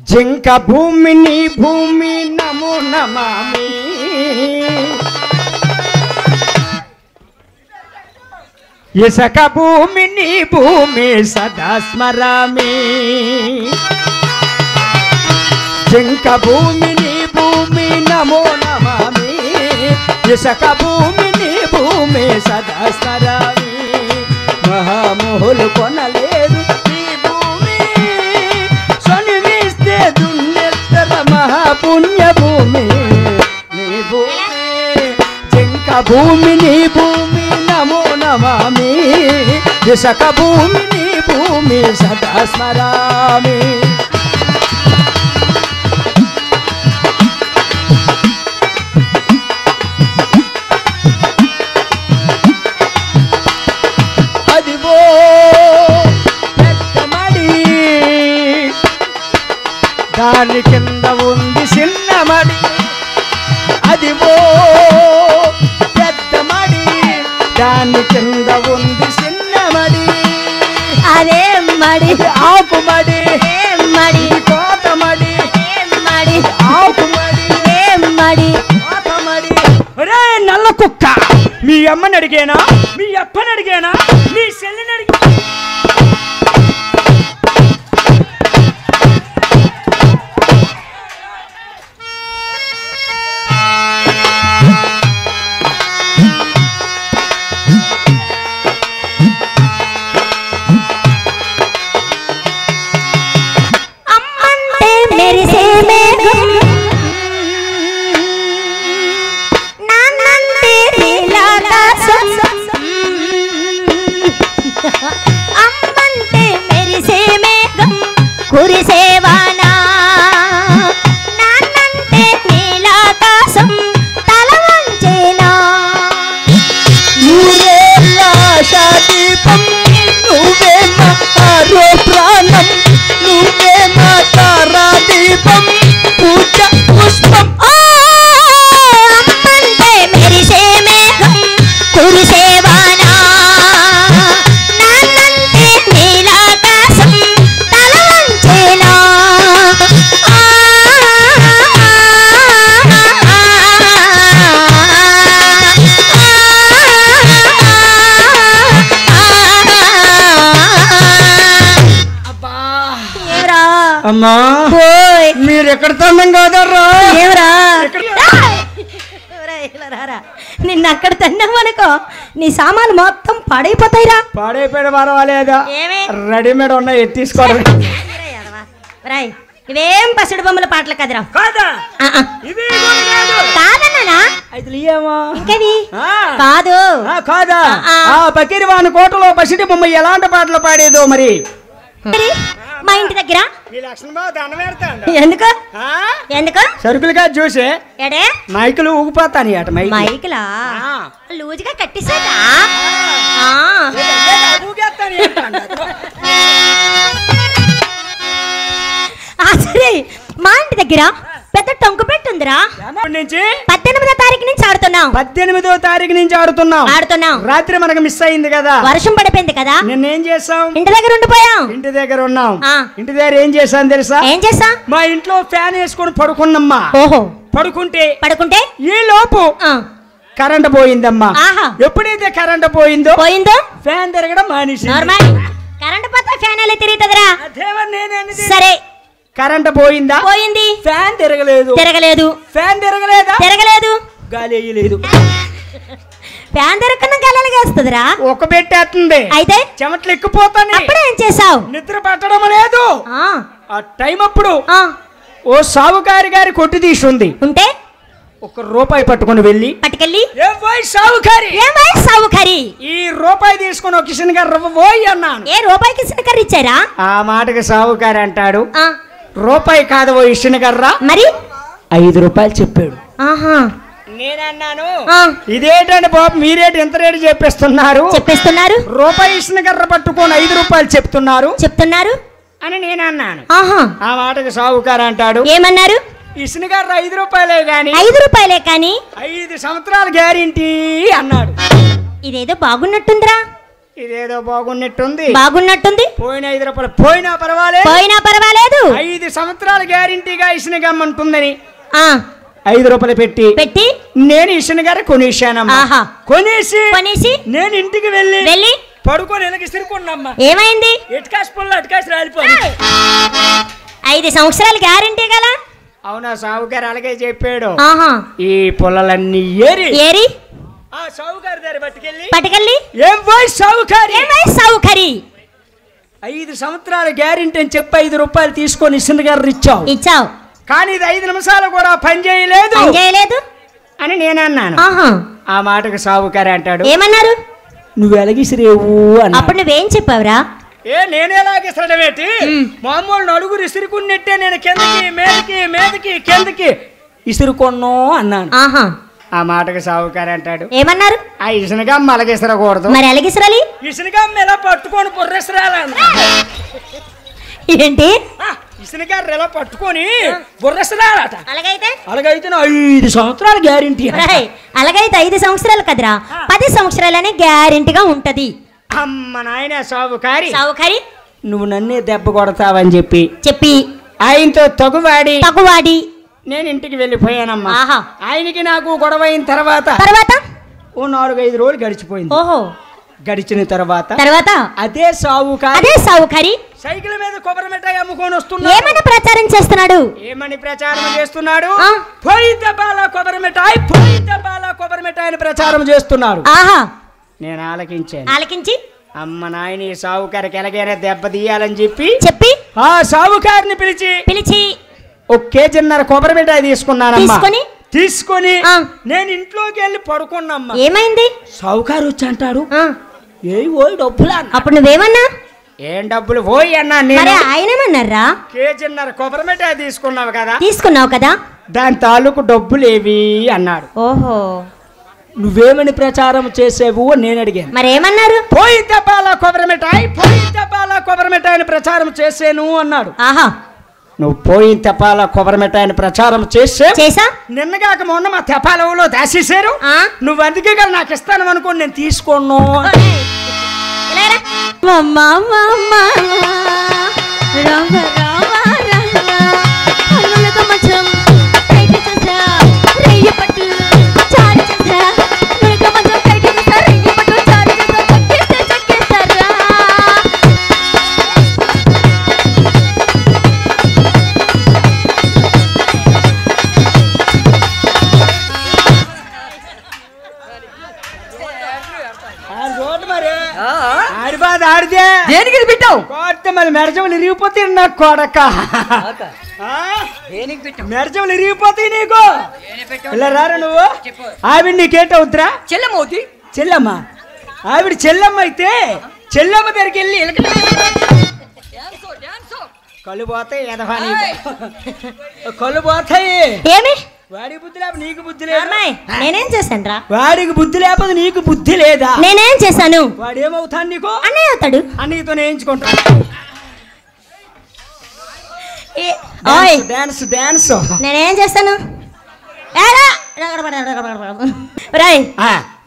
జింక భూమిని భూమి నమో నమామి ఇసక భూమిని భూమి సదా స్మరామి జింక భూమిని భూమి నమో నమామి ఇసక భూమిని భూమి సదా స్మరామి మహామోహులు కొనలేదు దున్నెత్తర మహాపుణ్య భూమి భూమిని భూమి నమో నమామి విశాఖ భూమిని భూమి సదా స్మరామి. అదిగో పెద్దమడి దాని కింద ఉంది చిన్నమడి. అదిగో పెద్దమడి దాని కింద ఉంది చిన్నమడి. అదే మడి ఆకుమడి మడి కోతమడి మడి ఆకుమడి మడి కోతమడి. ఒరే నల్ల కుక్క, మీ అమ్మని అడిగేనా, మీ అప్పని అడిగేనా, మీ చెల్లిని అడిగే? అమ్మంటే మెరిసే మేఘం నాన్నంటే నీలాకాశం. అమ్మంటే మెరిసే మేఘం కురిసేవానా నాన్నంటే నీలాకాశం తల వంచేనా. నువ్వేళ్ళ ఆశాదీపం, నువ్వే మా ఆరో ప్రాణం, నువ్వే మా తారాదీపం పూజ పుష్పం. అమ్మంటే మెరిసే మేఘం కురిసేవానా నాన్నంటే నీలాకాశం తల వంచేనా. అబ్బా ఏరా అమ్మా, ఓయ్ మీరు ఎక్కడ తన్నం కాదర్రా? ఏవరా ఎక్కడ? నిన్న అక్కడ తన్నామనుకో నీ సామాన్లు మొత్తం పాడైపోతాయిరా. పాడైపోయిన పర్వాలేదా, ఏమే రెడీమేడ్ ఉన్నాయి తీసుకోవడం. రాయ్ ఇవేం పసిడి బొమ్మల పాటలు కదరా. కాదా ఆ, ఆ. ఇవి కూడా కాదు. కాదన్నానా అయితే లేయమ్మా. ఇంకవి ఆ. కాదు. కాదా ఆ. ఆ పకీరి వాని కోటలో పసిడి బొమ్మ ఎలాంటి పాటలు పాడేదో మరి. మరి మా ఇంటి దగ్గర ఈ లక్షణం బాగా దండం పెడతాండు. ఎందుకు ఆ? ఎందుకు సరుకులుగా చూసి ఎడే మైకులు ఊగిపోతాను అట మైకులు. మైకులా ఆ. లూజుగా కట్టిస్తాడా. ఊగేస్తాను అంటాడు. సరే మా ఇంటి దగ్గర పెద్ద టొంకు పెట్టుందిరా. ఎప్పటి నుంచి 18వ తారీఖు నుంచి ఆడుతున్నాం 18వ తారీఖు నుంచి ఆడుతున్నాం. రాత్రి మనకు మిస్ అయింది కదా, వర్షం పడిపోయింది కదా, నిన్నేం చేసాం? ఇంటి దగ్గర ఉండిపోయాం. ఇంటి దగ్గర ఉన్నాం. ఆ. ఇంటి దగ్గర ఏం చేసాం తెలుసా? ఏం చేస్తా? మా ఇంట్లో ఫ్యాన్ వేసుకొని పడుకున్నమ్మా. ఓహో పడుకుంటే ఈ లోపు ఆ, కరెంట్ పోయిందమ్మా. ఆహా. ఎప్పుడైతే కరెంట్ పోయిందో పోయిందో ఫ్యాన్ తిరగడం మానేసి. నార్మల్ కరెంట్ పోతే ఫ్యాన్ ఎలా తిరుగుతుందిరా. సరే కరెంట్ పోయిందా? పోయింది. ఫ్యాన్ తిరగలేదు. ఫ్యాన్ తిరగలేదా? గాలి వేయలేదు. ఫ్యాన్ తిరగకుండా గాలి వేస్తుందిరా. ఒక పెట్టేస్తుంది. అయితే చెమట్లు ఎక్కిపోతాయి. అప్పుడు ఏం చేసావు? నిద్ర పట్టడం లేదు. ఆ టైం అప్పుడు ఓ సావుకారి గారి కొట్టు తీసుంది. ఉంటే ₹1 పట్టుకుని పట్టుకెళ్ళి సావుకారి ఈ రూపాయి తీసుకుని ఒక కిషన్ గారు పోయి అన్నాను. ఏ రూపాయి కిషన్ గారు ఇచ్చారా? ఆ మాటకి సావుకారి అంటాడు, రూపాయి కాదు ఓ ఇషన్ గర్రా, మరి ₹5 చెప్పాడు. ఆహా నేనన్నాను, ఇదేంటండి బాబు మీరేంటి ఎంత రేటు చెప్పేస్తున్నారు రూపాయి ఇసిన గర్ర పట్టుకొని చెప్తున్నారు అని నేనన్నాను. ఆ మాటకి సావుకారు అంటాడు, ఏమన్నారు? ఇసిన గర్ర ₹5 గాని 5 రూపాయలే కానీ 5 సంవత్సరాల గ్యారెంటీ అన్నాడు. ఇదేదో బాగున్నట్టుందిరా. ఇదేదో బాగున్నట్టుంది. పోయిన ₹5 పోయినా పర్వాలేదు 5 సంవత్సరాల గ్యారెంటీగా ఇసిన గమ్మంటుందని ₹5 పెట్టి నేను ఇసిన గారు కొనేసానమ్మా. కొనేసి నేను ఇంటికి వెళ్ళి పడుకొని ఎలగిసిరుకున్నమ్మా. ఏమైంది? అటుకాసి రాలిపోయింది. 5 సంవత్సరాల గ్యారెంటీ గల. అవునా? సావుగారు అలాగే చెప్పాడు. ఈ పొలాలన్నీ ఏరి ఆ సావుగారి దగ్గర పట్టుకెళ్ళి ఏం వై సావుకారి 5 సంవత్సరాల గ్యారెంటీ అని చెప్పి ₹5 తీసుకొని ఇసిన గారు ఇచ్చావు. కానీ ఇది 5 నిమిషాలు కూడా పని చేయలేదు అని నేను అన్నాను. ఆ మాటకు సావుకారి అంటాడు, ఏమన్నారు? నువ్వు ఎలాగిసిరేవు అన్న. అప్పుడు నువ్వేం చెప్పావురా? నేను ఎలాగిసరడం ఏంటి, మామూలు నలుగురు ఇసురుకున్నట్టే నేను కిందకి మీదకి మీదకి కిందకి ఇసురుకొన్నో అన్నాను. ఆహా. ఆ మాటకు సావుకారి అంటాడు, ఏమన్నారు? ఆ ఇసునగమ్మ అలాగిసరకూడదు. మరి ఎలాగిసరాలి? ఇసునగమ్మ ఎలా పట్టుకొని బుర్రెసరాలన్న. ఏంటి? ఇసునగారు ఎలా పట్టుకొని బుర్రెసరాలట. అలాగైతే 5 సంవత్సరాలు గ్యారెంటీ. అలాగైతే 5 సంవత్సరాలు కదరా, 10 సంవత్సరాలనే గ్యారెంటీగా ఉంటది. అమ్మ నాయన సావుకారి, సావుకారి నువ్వు నన్నే దెబ్బ కొడతావని చెప్పి ఆయనతో తగువాడి నేను ఇంటికి వెళ్ళిపోయానమ్మా. ఆహా. ఆయనకి నాకు గొడవ అయిన తర్వాత ఓ 4-5 రోజులు గడిచిపోయింది. ఓహో. గడిచిన తర్వాత అదే సావుకారి సైకిల్ మీద కొబ్బరి మిఠాయి అమ్ముకొని వస్తున్నాడు. ఏమని ప్రచారం చేస్తున్నాడు? పోయిన బాలా కొబ్బరి మిఠాయి ప్రచారం చేస్తున్నాడు. ఆహా. నేను ఆలకించి అమ్మ నాయని సావుకారికి ఎలాగైనా దెబ్బ తీయాలని చెప్పి ఆ సావుకారిని పిలిచి 1.5 కేజీన్నర కొబ్బరి మిఠాయి తీసుకొని నేను ఇంట్లోకి వెళ్ళి పడుకున్నామ్మా. ఏమైంది? సావుకారు వచ్చి అంటాడు, ఓయ్ డబ్బులు. అప్పుడు నువ్వేమన్నా? ఏం డబ్బులు పోయి అన్నా. ఆయనేమన్నారా? 1.5 కేజీన్నర కొబ్బరి మిఠాయి తీసుకున్నావు కదా, దాని తాలూకు డబ్బులు ఏవి అన్నాడు. ఓహో. నువ్వేమని ప్రచారం చేసేవు అని నేను అడిగాను. మరేమన్నారు? పోయిన బాలా కొబ్బరి మిఠాయిని ప్రచారం చేసేను అన్నాడు. ఆహా. నువ్వు పోయిన తెపాల కొబ్బరి మిఠాయిని ప్రచారం చేసా? నిన్నగాక మొన్న మా తెపాలలో దాచేశారు. నువ్వు అందుకే కదా నాకు ఇస్తాను అనుకోండి, నేను తీసుకోను. ఆడితే దేనికి పెట్టావు? మళ్ళీ మెరజములు ఇరిగిపోతాయి నాకు కొడక. మెరజములు ఇరిగిపోతాయి నీకు. ఇలా రారా నువ్వు. ఆవిడ నీకేటవుతురా? చెల్లమ్మ. ఆవిడ చెల్లమ్మ అయితే చెల్లమ్మ దగ్గరికి వెళ్ళి కళ్ళు పోతాయి ఎదవా నీకు. కళ్ళు పోతాయి. ఏమి? వాడికి బుద్ధి లేకపోతే నీకు బుద్ధి లేదా? నేనేం చేశాను రా? వాడికి బుద్ధి లేకపోతే నీకు బుద్ధి లేదా? నేనేం చేశాను? వాడు ఏమవుతాడు నీకు? అన్నయ్య అవుతాడు. అన్నయ్యతో నేయించుకుంటాడు. డాన్స్ నేనేం చేస్తాను?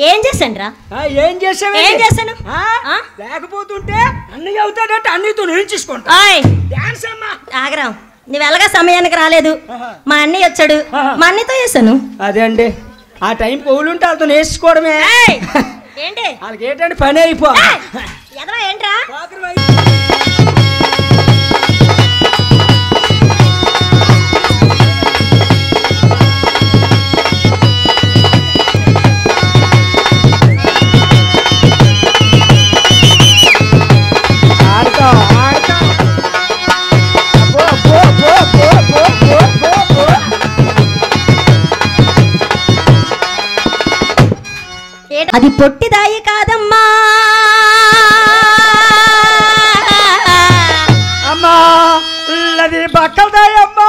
ఏం చేశాను రా? ఏం చేశాను? లేకపోతుంటే అన్నయ్య అవుతాడంటే అన్నయ్యతో నేయించుకుంటా. డాన్స్ అమ్మా. ఆగరా, నువ్వు ఎలాగా సమయానికి రాలేదు. మా అన్నయ్య వచ్చాడు, మా అన్నయ్యతో చేశాను. అదే అండి, ఆ టైం పౌలుంటే వాళ్ళతో నేర్చుకోవడమే. ఏంటి వాళ్ళకి ఏంటంటే పని అయిపో. ఏంట్రా? అది పొట్టిదాయి కాదమ్మా అమ్మా, అది బక్కదాయి అమ్మా.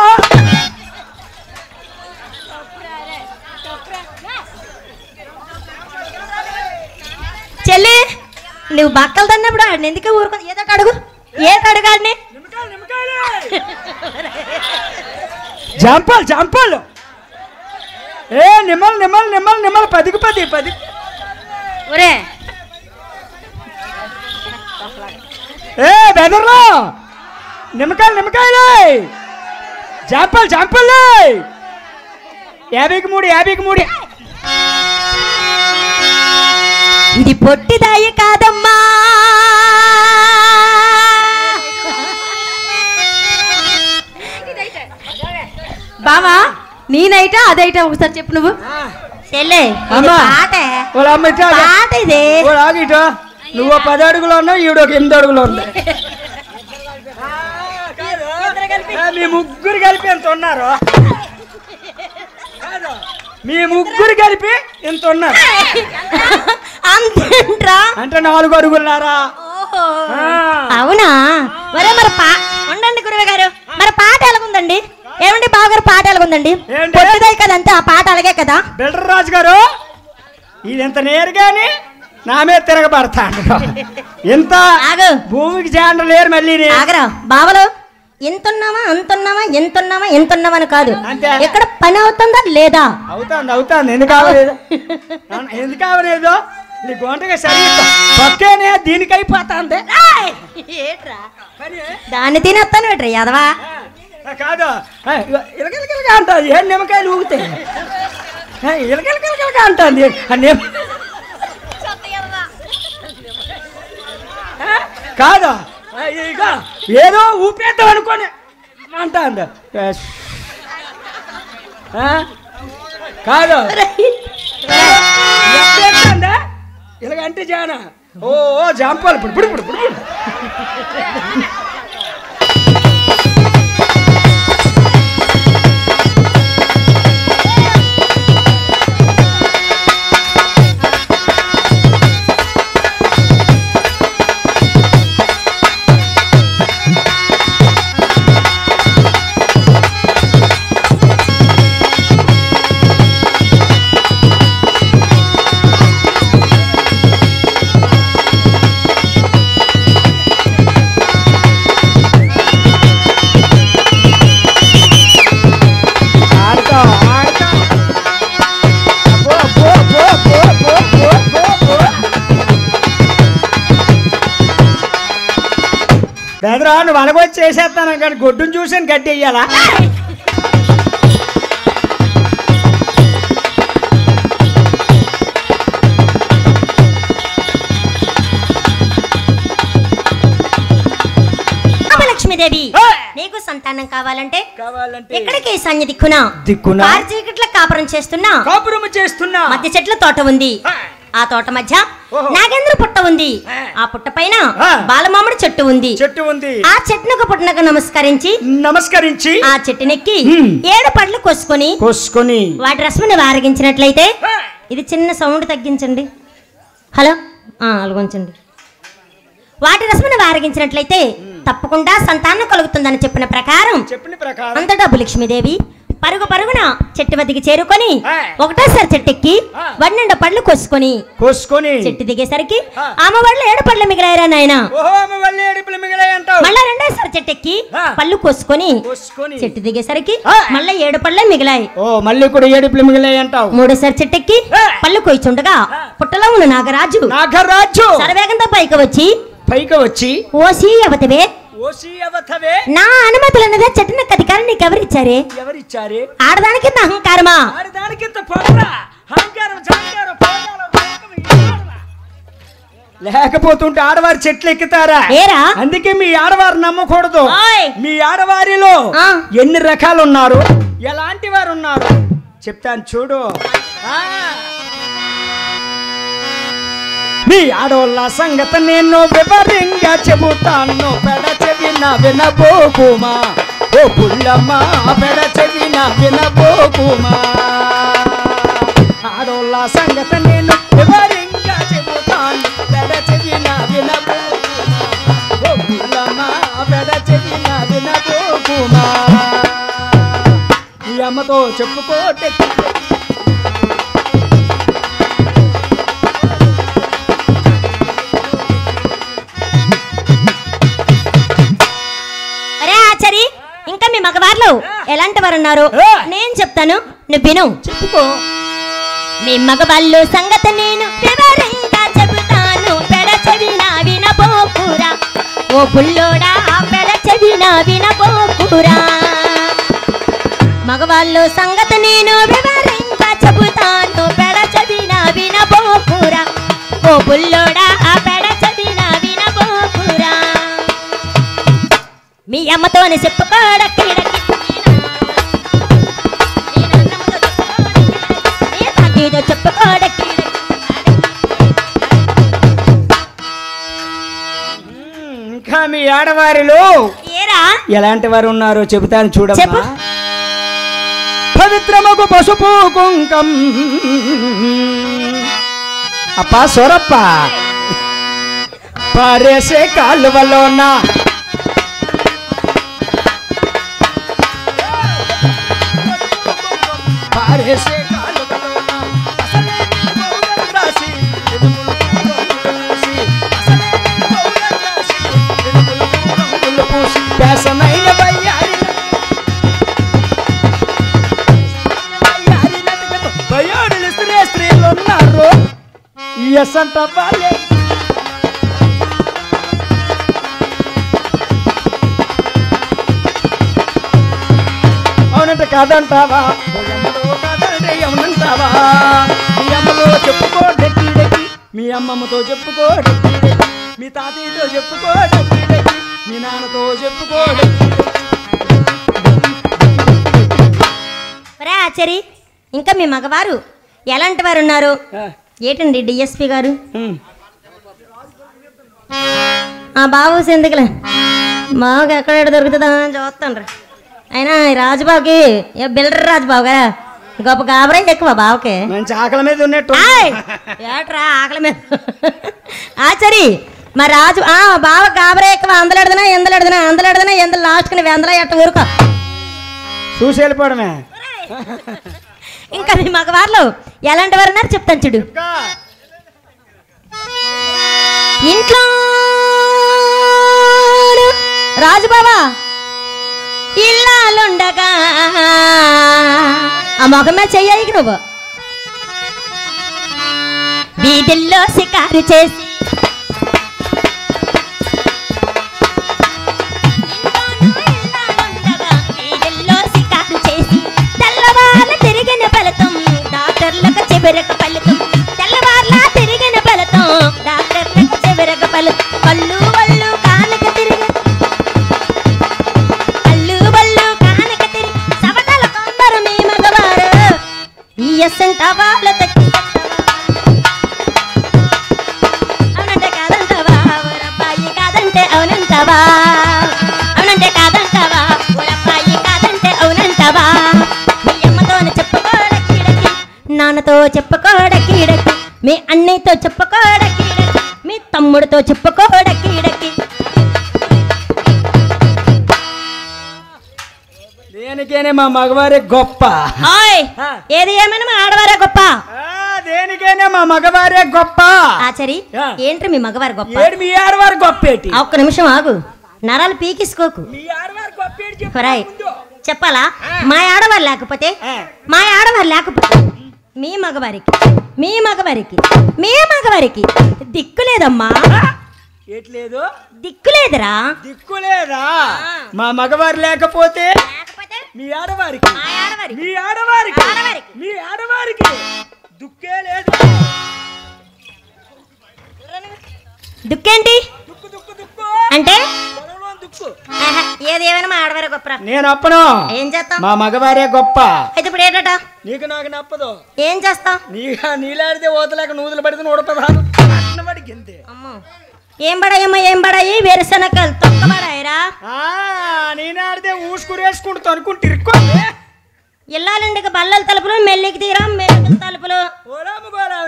చెల్లి, నువ్వు బక్కలు తన్నప్పుడు ఆడిని ఎందుకే ఊరుకో. ఏదో అడుగు ఆడిని. జంపాలు నిమ్మలు 10 ఒరే బెదర్లో నిమ్మకాయలు జంపాలు 53. ఇది పొట్టిదాయి కాదమ్మా. బావా, నేనైటా అదైటా ఒకసారి చెప్పు నువ్వు. నువ్వు 10 అడుగులు ఉన్నావు, ఈవిడ 8 అడుగులు ఉన్నాయి. మీ ముగ్గురు కలిపి ఎంత ఉన్నారు? మీ ముగ్గురు కలిపి ఇంత ఉన్నారు. అంతేంట్రా? అంటే 4 అడుగులారా? అవునా? మరి ఉండండి గురువు గారు, మరి పాట ఎలాగుందండి? ఏమండి బావగారు, పాట ఎలాగుందండి? పొట్టిదే కదంతే, ఆ పాట అలాగే కదా. బిల్డర్ రాజు గారు ఇది ఎంత నేరుగాని నా మీద తిరగబడతాడు. ఇంత భూమికి చేయండి లేరు మళ్ళీ. ఆగరా బావలు, ఎంతున్నామా అంతున్నామా ఎంతున్నామా ఎంతున్నామా అని కాదు, ఎక్కడ పని అవుతుందా లేదా? అవుతుంది. ఎందుకు అవలేదు? నీ గొంటగా సరే పక్కేనే దీనికి అయిపోతాంది. దాన్ని తినేస్తాను ఏట్రా యాదవా? కాదు, ఇలకలకలగా అంటుంది. ఏ నిమ్మకాయలు ఊగుతాయి, ఇలకలకలగా అంటుంది. కాదు, ఇక ఏదో ఊపేద్దాం అనుకోని అంటుంది. కాదు ఇలాగంటే జానా ఓ జాంపాలు ఇప్పుడు బెదరా నువ్వు అనగొచ్చి చేసేస్తాను కానీ గొడ్డును చూసాను గడ్డి వెయ్యాలా? లక్ష్మీదేవి, నీకు సంతానం కావాలంటే ఎక్కడికి సన్య దిక్కున చీకట్ల కాపురం చేస్తున్నా మధ్య చెట్ల తోట ఉంది. ఆ తోట మధ్య నాగేంద్ర పుట్ట ఉంది. ఆ పుట్ట పైన బాలమామిడి చెట్టు ఉంది. ఆ చెట్టునకు పుట్టనకు నమస్కరించి ఆ చెట్టునెక్కి 7 పళ్ళు కోసుకొని వాటి రసముని వారగించినట్లయితే, ఇది చిన్న సౌండ్ తగ్గించండి, హలో అలగొంచండి. వాటి రసముని వారగించినట్లయితే తప్పకుండా సంతానం కలుగుతుందని చెప్పిన ప్రకారం అంతటా భూలక్ష్మీదేవి పరుగున చెట్టు వద్దకి చేరుకొని ఒకటోసారి చెట్టెక్కి వన్నెండ పళ్ళు కోసుకొని చెట్టు దిగేసరికి ఆమె వాళ్ళు 7 పళ్ళు మిగిలాయరా నాయన. మళ్ళా రెండోసారి చెట్టెక్కి పళ్ళు కోసుకొని చెట్టు దిగేసరికి మళ్ళీ 7 పళ్ళే మిగిలాయి. మూడోసారి చెట్టెక్కి పళ్ళు కోయిచుండగా పుట్టలో ఉన్న నాగరాజు సర్వేగంతో పైకి వచ్చి ఓసి అవతవే నా అనుమతులన్నదే చెట్టునకు అధికారం నీకు ఎవరిచ్చారే? ఆడదానికి అహంకారమా? లేకపోతుంటే ఆడవారి చెట్లు ఎక్కుతారా? అందుకే మీ ఆడవారు నమ్మకూడదు. మీ ఆడవారిలో ఎన్ని రకాలు ఉన్నారు, ఎలాంటి వారు ఉన్నారు చెప్తాను చూడు. మీ ఆడోళ్ళ సంగతి నేను వివరంగా చెబుతాను, పెడ చెవిన వినబోకుమా ఓ పుల్లమ్మా, పెడ చెవిన వినబోకుమా. ఆడోళ్ళ సంగతి నేను వివరంగా చెబుతాను, పెడ చెవిన వినబోకుమా ఓ పుల్లమ్మా, పెడ చెవిన వినబోకుమా. ఈ అమ్మతో చెప్పుకోటే ఇంకా మీ మగవాళ్ళు ఎలాంటి వారు ఉన్నారు నేను చెప్తాను, నువ్వు విను. చెప్పుకో. మీ మగవాళ్ళు సంగతి నేను వివరంగా చెబుతాను, పెడ చెవిన వినబోకురా ఓ బుల్లోడా, పెడ చెవిన వినబోకురా. మగవాళ్ళు సంగతి నేను వివరంగా చెబుతాను, పెడ చెవిన వినబోకురా ఓ బుల్లోడా, పెడ చెవిన వినబోకురా. మీ అమ్మతోనే చెప్పుకోడకి చెప్పుకోడకి. ఇంకా మీ ఆడవారిలో ఎలాంటి వారు ఉన్నారో చెబుతాను చూడమ్మా. పవిత్రమగు పసుపు కుంకం అప్ప సొరప్ప పారేసే కాలువలోన పారేసే కాలువలోన రాసి పేసమైన బయ్యాడులు స్త్రీలు ఉన్నారు ఎస్ అంట బాలే అవునంటే కాదంటావా కాదంటే ఏమనంటావా మీ అమ్మలో చెప్పుకో డెక్కి డెక్కి మీ అమ్మమ్మతో చెప్పుకో డెక్కి డెక్కి మీ తాతయ్యతో చెప్పుకో డెక్కి డెక్కి మీ నాన్నతో చెప్పుకో ఆచారి ఇంకా మీ మగవారు ఎలాంటి వారు ఉన్నారు ఏంటండి డిఎస్పి గారు ఆ బాబు ఎందుకులే బాబుకి ఎక్కడ దొరుకుతుందా అని చూస్తాను అయినా రాజుబాబుకి బిల్డర్ రాజుబాబు కదా గొప్ప గాబరే ఎక్కువ బాబుకి మంచి ఆకలి మీద ఉన్నట్టు ఏట్రా ఆకలి మీద ఆచారి మరి రాజు బావ గాబరే ఎక్కువ అందలెడదనా ఎందులో లాస్ట్కి వెందలా ఎట్ట ఊరుకో చూసి వెళ్ళిపోవడమే ఇంకా మీ మగవాళ్ళు ఎలాంటి వారు ఉన్నారు చెప్తాను చూడు ఇంట్లో రాజుబాబా ఇల్లాలుండగా ఆ మొగమే చెయ్యాయి నువ్వు వీధుల్లో షికారు చేసి చివరకు ఫలితం తెల్లవార్లా తిరిగిన ఫలితం డాక్టర్లకు చివరకు ఫలితం కళ్ళు వళ్ళు కానక తిరిగి కళ్ళు వళ్ళు కానక తిరిగి సవటల కొందరు మీ మగవారు ఈ ఎస్సంట వాళ్ళ అవునంటే కాదంటావా ఊరబ్బాయి కాదంటే అవునంటావా అవునంటే కాదంటావా ఊరబ్బాయి కాదంటే అవునంటావా మీ అమ్మతోనే చెప్పుకోడకి నాన్నతో చెప్పుకోడకీడకి మీ అన్నయ్యతో చెప్పుకోడకీడకి మీ తమ్ముడితో చెప్పుకోడకీడకి దేనికైనా మా మగవారే గొప్ప ఏది ఏమైనా మా ఆడవారే గొప్ప దేనికైనా మా మగవారే గొప్ప ఆచారి ఏంటి మీ మగవారు గొప్ప మీ ఆడవారు గొప్ప ఒక్క నిమిషం ఆగు నరాలు పీకిసుకోకు చెప్పాలా మా ఆడవారు లేకపోతే మీ మగవారికి దిక్కు లేదమ్మా ఏట్లేదు దిక్కులేదురా మా మగవారు లేకపోతే మీ ఆడవారికి దుక్కే లేదు దుక్కేంటి అంటే ఏది ఏమైనా మా ఆడవారే గొప్ప నేను అప్పను ఏం చేస్తాం మా మగవారే గొప్ప అయితే ఇప్పుడు ఏంటట నీకు నాకు నప్పదు ఏం చేస్తాం నీలాడితే ఓతలేక నూతులు పడితే నూడపదాలు ఏం బడాయి వేరుశనగలు తొక్కబడాయిరా నేనాడితే ఊసుకురేసుకుంటూ అనుకుంటే ఇల్లాలండికి బల్లల తలుపులు మెల్లికి తీరా మెల్లికి తలుపులు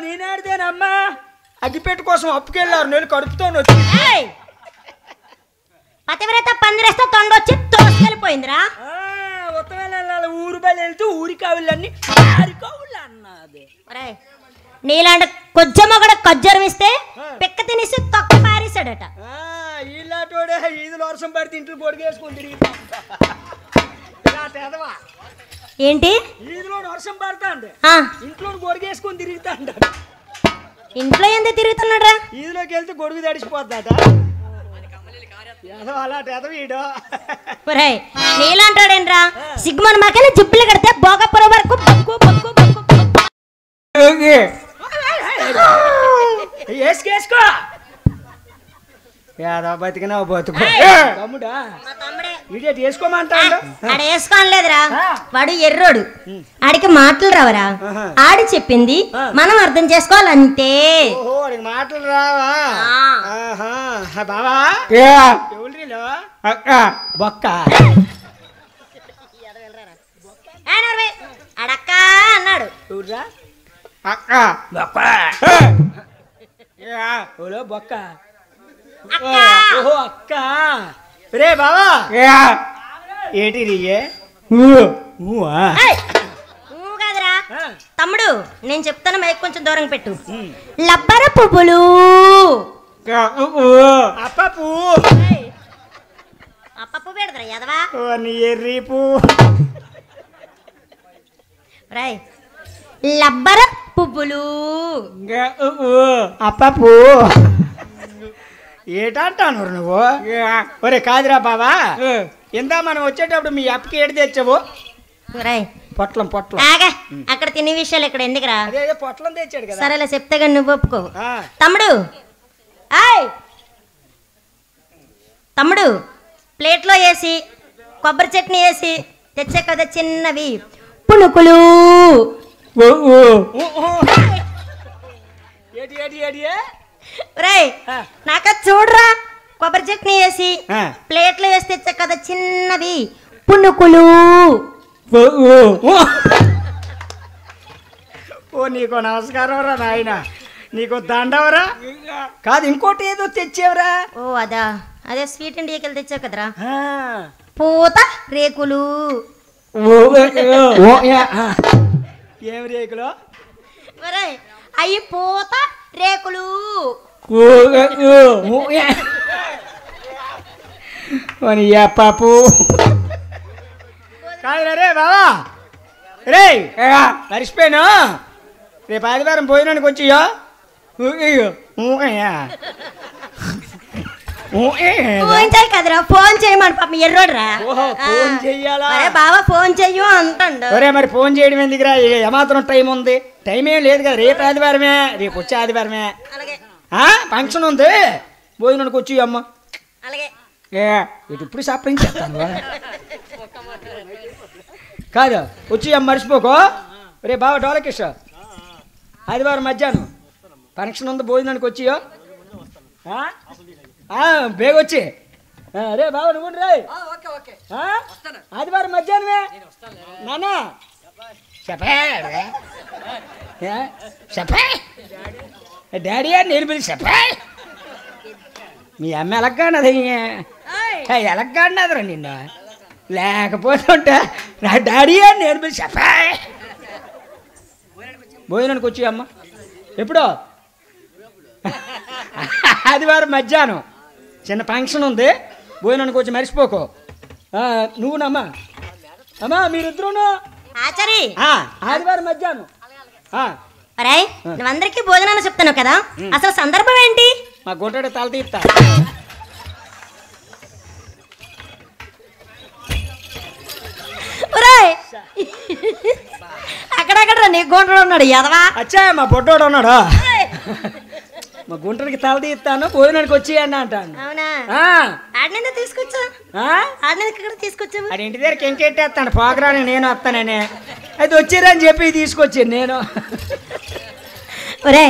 నేనాడితేనమ్మా అగ్గిపెట్టు కోసం అప్పుకెళ్ళారు నేను కడుపుతో వచ్చి పతివ్రత పందిరేస్తే తొండొచ్చి తోసుకెళ్ళిపోయిందిరా ఊరు బయలు వెళ్తూ ఊరి కావులన్నీ అన్నది నీలాంటి కొజ్జమ్మగడ కొజ్జరం ఇస్తే పిక్క తినేసి తొక్క పారేశాడట ఇలాంటి ఈదులు వర్షం పడితే ఇంట్లో గొడిగేసుకుని తిరిగి ఏంటి ఈదులో వర్షం పడతా ఇంట్లో గొడిగేసుకుని తిరుగుతా ఇంట్లో ఎంత తిరుగుతున్నాడా ఈదులోకి వెళ్తే గొడుగు తడిసిపోద్దట నీలాంటాడేంట్రా సిగ్గుమని మాకైనా జిప్పులు కడితే భోగపుర వరకు బొక్కు బొక్కు బొక్కు వేసుకో బతికినా బతుకు తమ్ముడా వేసుకోలేదురా వాడు ఎర్రోడు ఆడికి మాటలు రావరా ఆడి చెప్పింది మనం అర్థం చేసుకోవాలంతే మాటలు రావా బావా బొక్క ఊర్రా అక్క బొక్క యా ఓలో బొక్క ఓహో అక్క రే బావా యా ఏటి రీయే ఏయ్! ఊ కాదురా తమ్ముడు నేను చెప్తాను మైక్ కొంచెం దూరం పెట్టు లబ్బర పువ్వులు అప్పపు ఏయ్! ఆ పప్పు పెడతారా యదవా నీ ఎర్రీపు రాయ్ లబ్బర పువ్వులు అప్పపు ఏటంటాను నువ్వు ఒరే కాదురా బావా ఇందా మనం వచ్చేటప్పుడు మీ అప్పకి ఏడు తెచ్చావు రాయ్ పొట్లం పొట్లం ఆగా అక్కడ తినే విషయాలు ఇక్కడ ఎందుకురా అదే పొట్లం తెచ్చాడు కదా సరేలే చెప్తే కానీ నువ్వు ఒప్పుకో ఆ, తమ్ముడు ఆయ్ తమ్ముడు ప్లేట్లో వేసి కొబ్బరి చట్నీ వేసి తెచ్చే కదా చిన్నవి పునుకులు ఊ, ఊ. ఏటి ఏటి ఏటి ఏ? రేయ్ ఆ. నాక చూడరా కొబ్బరి చట్నీ వేసి ఆ. ప్లేట్లో వేసి తెచ్చే కదా చిన్నవి పునుకులు ఊ, ఊ. ఊ. ఓ నీకు నమస్కారం రా నాయన నీకు దండవరా కాదు ఇంకోటి ఏదో తెచ్చేవరా ఓ అదా అదే స్వీట్ ఇండియాకి వెళ్ళి తెచ్చావు కదరా పూత రేకులు ఏం రేకులో ఒరేయ్, అయ్యి పూత రేకులు పాపు కాదు రే బావా రే మర్చిపోయాను రేపు ఆదివారం భోజనానికి వచ్చియో ఫోన్ చేయి కదరా ఫోన్ చేయమని పాప ఎర్రోడ్రా ఓహో, ఫోన్ చెయ్యాలా? అరే బావా ఫోన్ చెయ్యు అంటాడు ఒరే మరి ఫోన్ చేయడం ఎందుకురా ఏమాత్రం టైం ఉంది టైం ఏం లేదు కదా రేపు ఆదివారమే రేపు వచ్చే ఆదివారమే అలాగే ఫంక్షన్ ఉంది భోజనానికి వచ్చి అమ్మ అలాగే ఇటు ఇప్పుడు షాపింగ్ చేస్తాను కాదు వచ్చి అమ్మ మర్చిపోకో రే బావ డోలకిష్ ఆదివారం మధ్యాహ్నం ఫంక్షన్ ఉంది భోజనానికి వచ్చియో బేగ వచ్చి రే బావ నువ్వు రే ఆదివారం మధ్యాహ్నమే నానా చెప్పే డాడీ అని నేను పిలిచి చెప్పే మీ అమ్మ ఎలగ్గానది ఎలగ్గాడినదిరా నిన్న లేకపోతే ఉంటా నా డాడీ అని నేను పిలిచి చెప్పే భోజనానికి వచ్చి అమ్మ ఎప్పుడో ఆదివారం మధ్యాహ్నం చిన్న ఫంక్షన్ ఉంది భోజనానికి వచ్చి మర్చిపోకో నువ్వునమ్మా అమ్మా మీరిద్దరూను ఆచారి ఆదివారం మధ్యాహ్నం అరే నువ్వందరికీ భోజనాన్ని చెప్తాను కదా అసలు సందర్భం ఏంటి మా గుంటడి తల తీస్తా అక్కడక్కడ నీ గుంటడు ఉన్నాడు యదవా అచ్చా మా బొడ్డోడు ఉన్నాడు మా గుంటడికి తల తీస్తాను భోజనానికి వచ్చి అని అంటాను అవునా ఆడినందుకు తీసుకొచ్చా ఆడినందుకు ఇక్కడ తీసుకొచ్చావు అది ఇంటి దగ్గరికి ఇంకెట్టేస్తాను పోకరాని నేను వస్తానని అది వచ్చిరని చెప్పి తీసుకొచ్చాను నేను ఒరే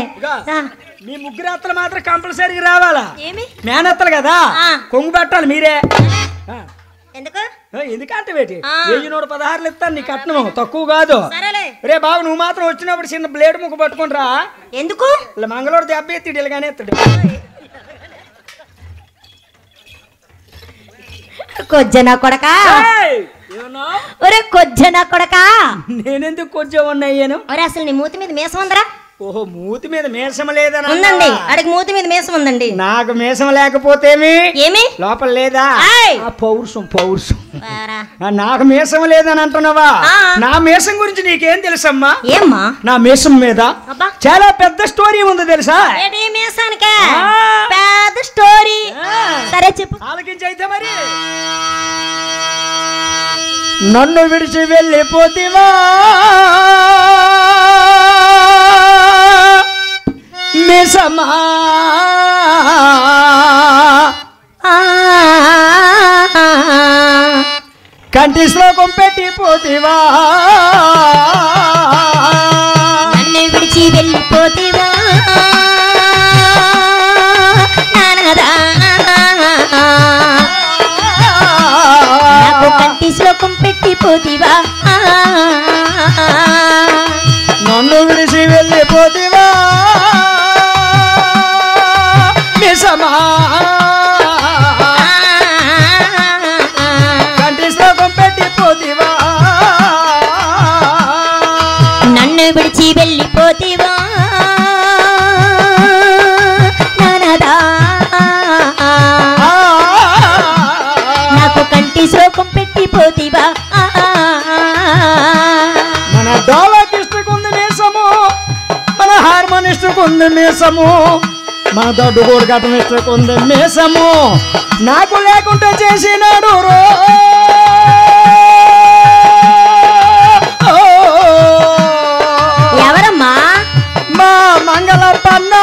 మీ ముగ్గురు అత్తలు మాత్రం కంపల్సరీగా రావాలా ఏమి మేనత్తలు కదా కొంగు పెట్టాలి మీరే ఎందుకు ఎందుకంటే వేటి 1116 ఇస్తాను నీ కట్నం తక్కువ కాదు సరేలే రే బాబు నువ్వు మాత్రం వచ్చినప్పుడు చిన్న బ్లేడ్ ముక్క పట్టుకుని రా ఎందుకు ఇలా మంగళూరు దెబ్బ ఎత్తిడు ఇలాగానే ఎత్తాడు కొజ్జన కొడకా ఒరే కొజ్జన కొడకా నేనెందుకు కొంచెం ఉన్నాయ్యాను ఒరే అసలు నీ మూతి మీద మీసం ఉందరా ఓహో మూతి మీద మీసం లేదని ఉందండి అడిగి మూతి మీద మీసం ఉందండి నాకు మీసం లేకపోతేమి ఏమి లోపల లేదా పౌరుషం పౌరుషం వారా. నాకు మీసం లేదని అంటున్నావా ఆ. నా మీసం గురించి నీకేం తెలుసమ్మా ఏమ్మా నా మీసం మీద అబ్బా. చాలా పెద్ద స్టోరీ ఉంది తెలుసా ఏంటి ఈ మీసానికే ఆ. పెద్ద స్టోరీ సరే చెప్పు ఆలకించి అయితే మరి నన్ను విడిచి వెళ్ళిపోతివా మీసమా కంటి శ్లోకం పెట్టిపోతివా నన్ను విడిచి వెళ్ళిపోతివా నానదా నాకు కంటి శ్లోకం పెట్టిపోతివా కంటి శోకం పెట్టిపోతివా మన డోలకిస్టుకుంది మీసము, మన హార్మోనిస్టుకుంది మీసము, మన దొడ్డు గోడు కట్టనిస్టుకుంది మీసము, నాకు లేకుండా చేసినాడు రో ఎవరమ్మా? మా మంగళప్పన్న.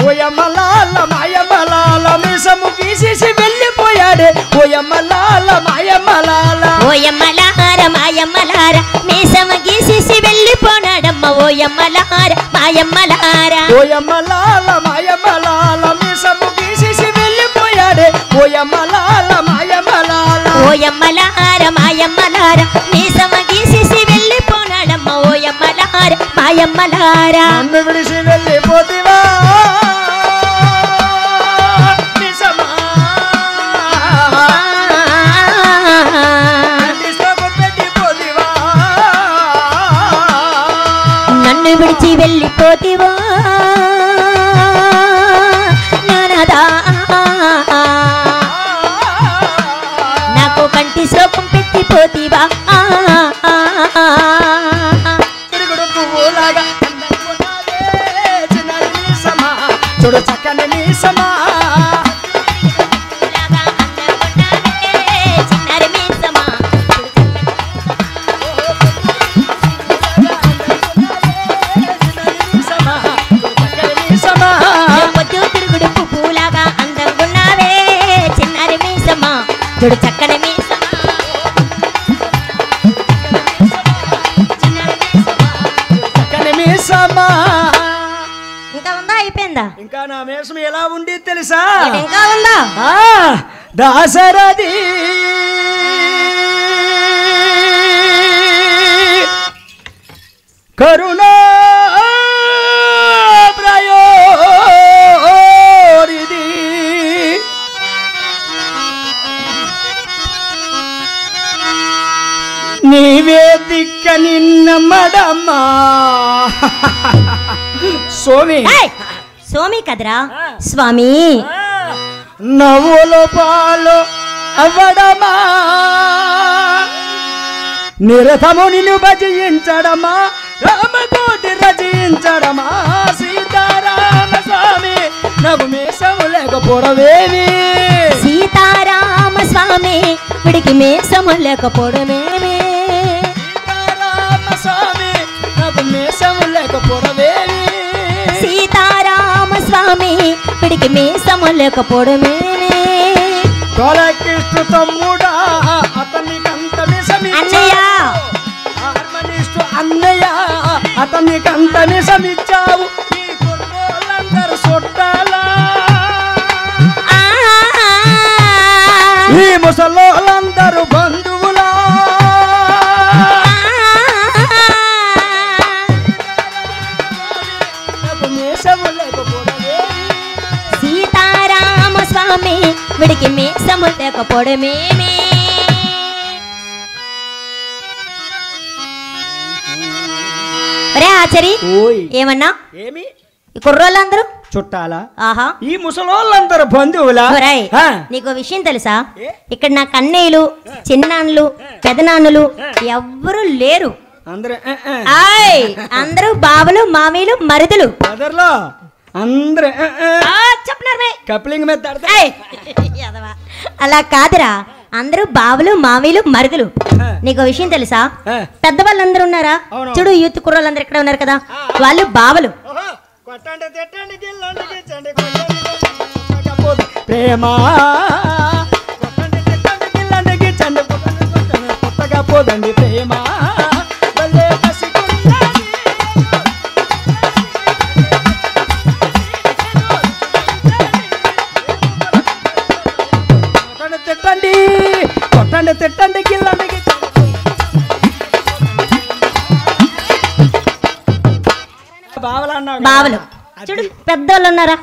ఓయమ్మలాల మాయమ్మలాల మీసము గీసేసి వెళ్ళిపోయాడే, ఓయమ్మలాల మాయమ్మలాల. ఓయమ్మలార మాయమ్మలార మీసమ గీసేసి వెళ్ళిపోనాడమ్మ, ఓయమ్మలార మాయమ్మలార. ఓయమ్మలాల మాయమ్మలాల మీసము గీసేసి వెళ్ళిపోయాడే, ఓయమ్మలాల మాయమ్మలాల. ఓయమ్మలార మాయమ్మలార మీసమ గీసేసి వెళ్ళిపోనాడమ్మ, ఓయమ్మలార మాయమ్మలార. నన్ను విడిసి వెళ్ళిపోతివా మీసమా, పెట్టిపోతివా, నన్ను విడిచి వెళ్ళిపోతివా నానదా, నాకు కంటి శోకం పెట్టిపోతివా. తిరుగుడు పువ్వులాగా అందనుకున్నావే చిన్నారి మీసమా, చూడు చక్కని మీసమా. చిన్నారి మీసమా పొద్దు తిరుగుడు పువ్వులాగా అందంగున్నావే, చిన్నారి మీసమా చూడు చక్కని మీసమా. చక్కని మీసమా. ఇంకా ఉందా అయిపోయిందా? ఇంకా నా మీసం ఎలా ఉంది తెలుసా? ఇంకా ఉందా? దాసరథి కరుణా ప్రయోరిది నీవే దిక్క నిన్న మడమ్మా. సోమి ఏయ్! సోమి కదరా స్వామి. నవ్వులు పాలు అవ్వడమా, నిరతము నిన్ను భజించడమా, రామకోటి రచించడమా. సీతారామ స్వామి నాకు మీసము లేకపోవడమేమి, సీతారామ స్వామి విడికి మీసము లేకపోవడమేమి, సీతారామ స్వామి నాకు మీసము లేకపోవడమేమి, సీతారామ స్వామి విడికి మీసము లేకపోవడమేమి. తొలకిష్టు తమ్ముడా అతనికంత అన్నయ్య హార్మోనిస్టు అన్నయ్య అతనికంత నిజమిచ్చావు. ఈ కుర్రోళ్ళందరూ చుట్టాలా, ఆ, ఈ ముసలోళ్ళందరూ బంధువులా. నాకు మీసము లేకపోవడమేమి, సీతారామ స్వామి విడికి మీసము లేకపోవడమేమి. ఒరే ఆచరి ఓయ్ ఏమన్నా ఏమి ఈ కుర్రోళ్ళందరూ చుట్టాలా, ఆహా ఈ ముసలోళ్ళందరూ బంధువులా. ఒరేయ్, ఆ, నీకు విషయం తెలుసా? ఏ? ఇక్కడ నాకు అన్నయ్యలు చిన్నాన్నలు పెదనాన్నలు ఎవ్వరూ లేరు. అందరూ ఆయ్ అందరూ బావలు మామీలు మరుదులు. బ్రదర్లో అందరూ చెప్తున్నారు మే. కప్లింగ్ మీద తడతా. ఏయ్, ఎదవా. అలా కాదురా, అందరూ బావులు మామీలు మరుదులు. నీకు విషయం తెలుసా? పెద్దవాళ్ళందరూ ఉన్నారా అవును. చూడు, యూత్ కుర్రోళ్ళందరూ ఇక్కడ ఉన్నారు కదా, వాళ్ళు బావలు. కొట్టండి తిట్టండి గిల్లండి గిచ్చండి కొట్టండి ప్రేమ, కొట్టండి తిట్టండి గిల్లండి గిచ్చండి కొట్టగా పోదండి ప్రేమ. భలే కసిగున్నది. కొట్టండి తిట్టండి కొట్టండి తిట్టండి గిల్లండి బావలు అన్నాడు. బావలు చూడు, పెద్దోళ్ళు ఉన్నారా?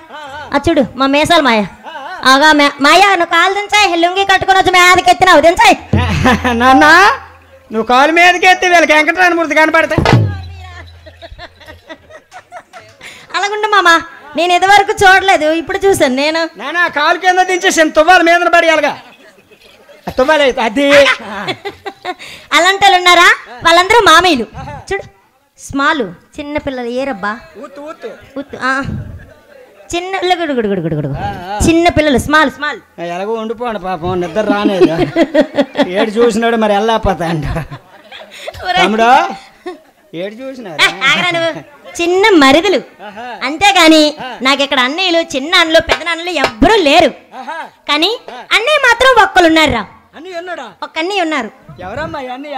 చూడు మా మేసాలు మాయ. ఆగా మాయ, నువ్వు కాలు దించాయి, లుంగి కట్టుకుని వచ్చి మీదకి ఎత్తినావు, దించాయి. నాన్న నువ్వు కాలు మీదకి ఎత్తి వీళ్ళకి వెంకటరామూర్తి కనపడతాయి. అలాగుండు మామ, నేను ఇదివరకు చూడలేదు, ఇప్పుడు చూసాను నేను. నానా కాలు కింద దించేసాను, తువ్వాల మీద పడేయాలిగా. తువ్వాలి అది. అలాంటి వాళ్ళు ఉన్నారా? వాళ్ళందరూ మామయ్యలు. చూడు స్మాల్ చిన్న పిల్లలు ఏరబ్బా చిన్న చిన్న పిల్లలు స్మాల్ స్మాల్. ఎలాగో ఉండిపోండి పాపం, నిద్ర రానేది. ఏడు చూసినాడు మరి వెళ్ళకపోతా అంట తమ్ముడు. ఏడు చూసినాడు చిన్న మరిదులు అంతేగాని నాకు ఇక్కడ అన్నయ్యలు చిన్న అన్నలు పెద్ద అన్నలు ఎవ్వరూ లేరు. కానీ అన్నయ్య మాత్రం ఒక్కలున్నారు రా. ఒక్క అన్నయ్య ఉన్నారు.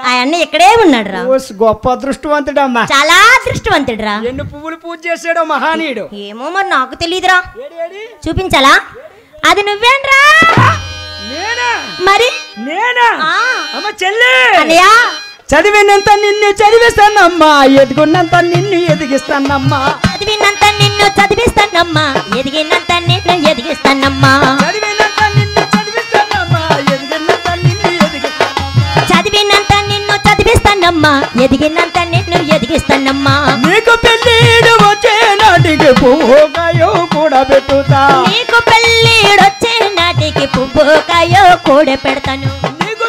ఆ అన్నయ్య ఇక్కడే ఉన్నాడు రా. గొప్ప అదృష్టవంతుడు అమ్మా, చాలా అదృష్టవంతుడు రా. ఎన్ని పువ్వులు పూజ చేసాడో మహానీయుడు. ఏమో మరి నాకు తెలియదురా, చూపించాలా? అది నువ్వేంట్రా? మరి నేనా? అమ్మ చెల్లి అన్నయ్య, చదివినంత నిన్ను చదివిస్తానమ్మా, ఎదుగున్నంత నిన్ను ఎదిగిస్తానమ్మా. చదివినంత నిన్ను చదివిస్తానమ్మా, ఎదిగినంత నిన్ను ఎదిగిస్తానమ్మా. చదివినంత నిన్ను చదివిస్తానమ్మా, ఎదిగినంత నిన్ను ఎదిగిస్తానమ్మా. చదివినంత నిన్ను చదివిస్తానమ్మా, ఎదిగినంత నిన్ను ఎదిగిస్తానమ్మా. నీకు పెళ్ళిడు వచ్చే నాటికి పువ్వుకాయో కూడా పెట్టుతా. నీకు పెళ్ళిడు వచ్చే నాటికి పువ్వుకాయో కూడా పెడతాను. నీకు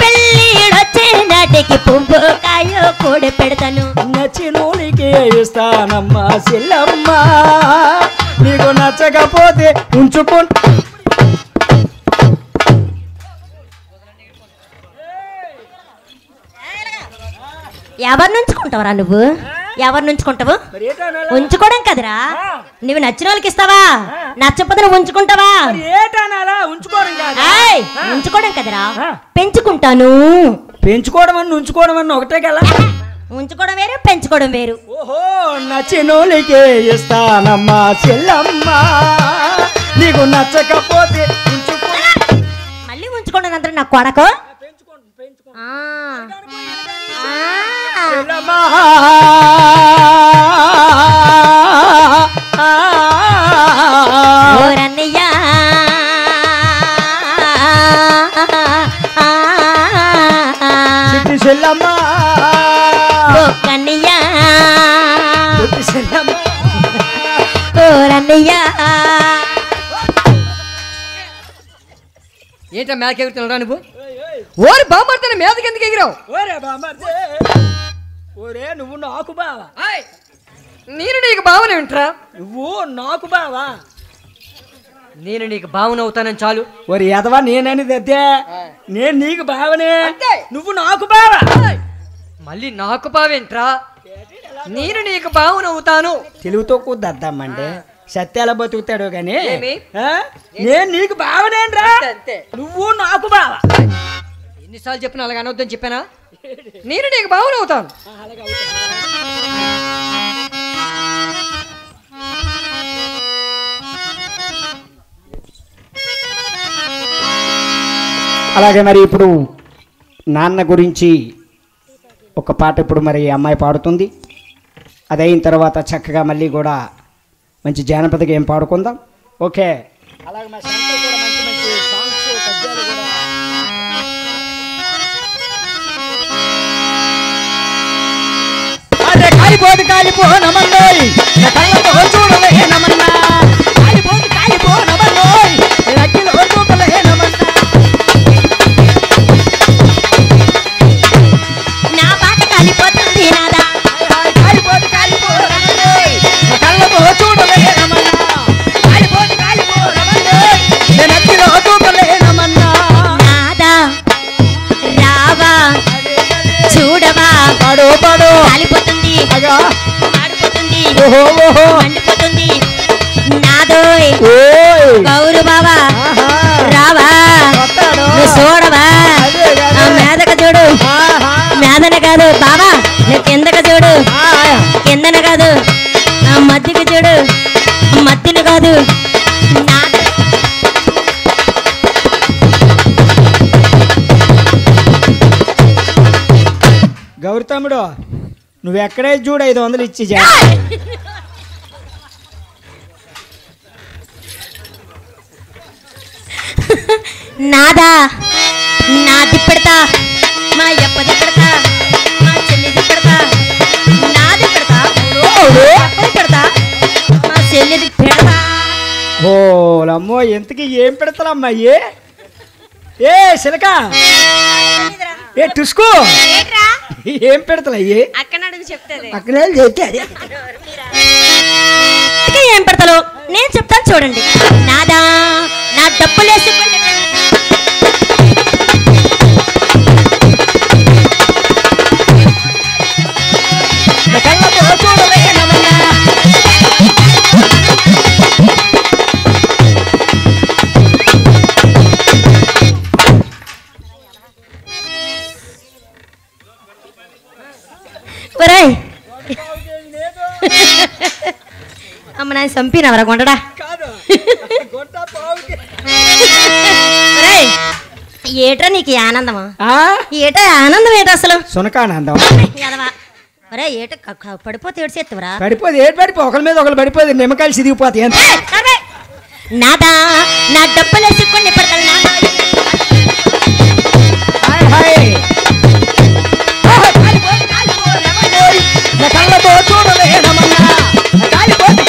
పెళ్ళిడొచ్చే నాటికి పువ్వుకాయో కూడా పెడతాను. నచ్చినోనికి ఇస్తానమ్మా చెల్లమ్మ, నీకు నచ్చకపోతే ఉంచుకో. ఎవరిని ఉంచుకుంటావురా నువ్వు? ఎవరిని ఉంచుకుంటావు? ఉంచుకోవడం కదరా, నువ్వు నచ్చిన వాళ్ళకి ఇస్తావా? నచ్చకపోతే నువ్వు ఉంచుకుంటావా? ఉంచుకోవడం కదరా, పెంచుకుంటాను. పెంచుకోవడం అని ఉంచుకోవడం అని ఒకటే కదా. ఉంచుకోవడం వేరు, పెంచుకోవడం వేరు. ఓహో, నచ్చినోళ్ళకే ఇస్తానమ్మా చెల్లమ్మ, నీకు నచ్చకపోతే మళ్ళీ ఉంచుకోవడం అంతా నా కొడకు. ఓరన్నయ్యా చెల్లమ్మ, కన్నయ్యా ఓరన్నయ్యా. ఏంటా మేక ఎగురుతున్నారా నువ్వు? ఓరి బామ్మర్తని మీదకి ఎందుకు ఎగిరావు? ఓరే నువ్వు నాకు బావా? నేను నీకు భావన ఏంట్రా? నువ్వు నాకు బావా? నేను నీకు భావన అవుతానని చాలు. ఓరి ఎదవా, నేననేది అదే. నేను నీకు బావనే, నువ్వు నాకు బావా. మళ్ళీ నాకు బావేంట్రా? నేను నీకు భావన అవుతాను. తెలుగుతో కూద్దద్దామండి, సత్యాల బతుకుతాడు గాని నేను నీకు బావనేంట్రా, నువ్వు నాకు బావా. ఎన్నిసార్లు చెప్పినా అలాగ అనవద్దని చెప్పానా? నేను నీకు భావన అవుతాను. అలాగే మరి ఇప్పుడు నాన్న గురించి ఒక పాట ఇప్పుడు మరి అమ్మాయి పాడుతుంది. అదైన తర్వాత చక్కగా మళ్ళీ కూడా మంచి జానపద గేమ్ పాడుకుందాం. ఓకే, అలాగే మా సెంటర్ కూడా మంచి మంచి సాంగ్స్ పద్యాలు కూడా. అదే కాలిపోనమన్నోయ్, కళ్ళతో చూడలేనమన్నా. కాలిపోనమన్నోయ్, రక్కిలో చూడలేనమన్నా. నా పాట కాలిపోతుంది నాదా, కాలిపోనమన్నోయ్, కళ్ళతో చూడలేనమన్నా. కాలిపోనమన్నోయ్, రక్కిలో చూడలేనమన్నా. నాదా రావా చూడవా, పాడు పాడు. కాలిపోతుంది ఆడిపోతుంది ఓహో మండిపోతుంది నాదోయ్ ఓయ్ గౌరు బావా రావా, నువ్వు చూడవా ఆ మేదక చూడు, మేదన కాదు బావా, నువ్వు కిందక చూడు, కిందన కాదు ఆ మధ్యకి చూడు, మధ్యని కాదు గౌరి తమ్ముడు, నువ్వెక్కడే చూడు 500 ఇచ్చి నాదా నాది పెడతా, మా యప్పది పెడతా, మా చెల్లిది పెడతా, పెడతా మా చెల్లిది పెడతా. ఓలమ్మో ఎంతకి ఏం పెడతారమ్మాయి? ఏ సిలక ఏ టుస్కో ఏం పెడతాయి? అక్కడ అడుగు చెప్తాది. అక్కడే చెప్తే ఏం పెడతాలో నేను చెప్తాను చూడండి. నాదా నా డబ్బులేసి అమ్మ నా చంపినవరా కొండడా. ఏట్రా నీకు ఆనందమా? ఏట ఆనందం ఏంట అసలు? సునకానందం. అరే ఏట పడిపోతే ఏడు చేస్తువరా? పడిపోదు ఏడు పడిపో ఒకరి మీద ఒకరు పడిపోదు నిమ్మకాయలు సిరిగిపోతాయి అంత. నాదా నా డబ్బులు వేసుకొని పడతాను. కళ్ళతో చూడలేనమన్నా కాలిపోతే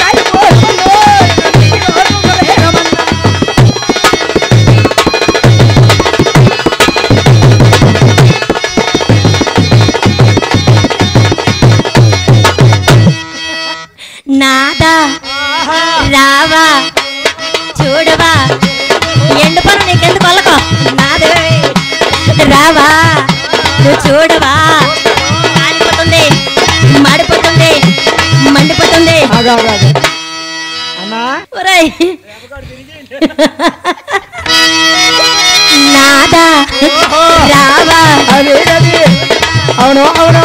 నాదా రావా చూడవా ఎండు పను నీకెందుకు కొల్లకో. నాదే రావా నువ్వు చూడవా కాలిపోతుంది మాడిపోతుంది మండిపోతుంది. ఒరేయ్ నాదా రావా అవును అవును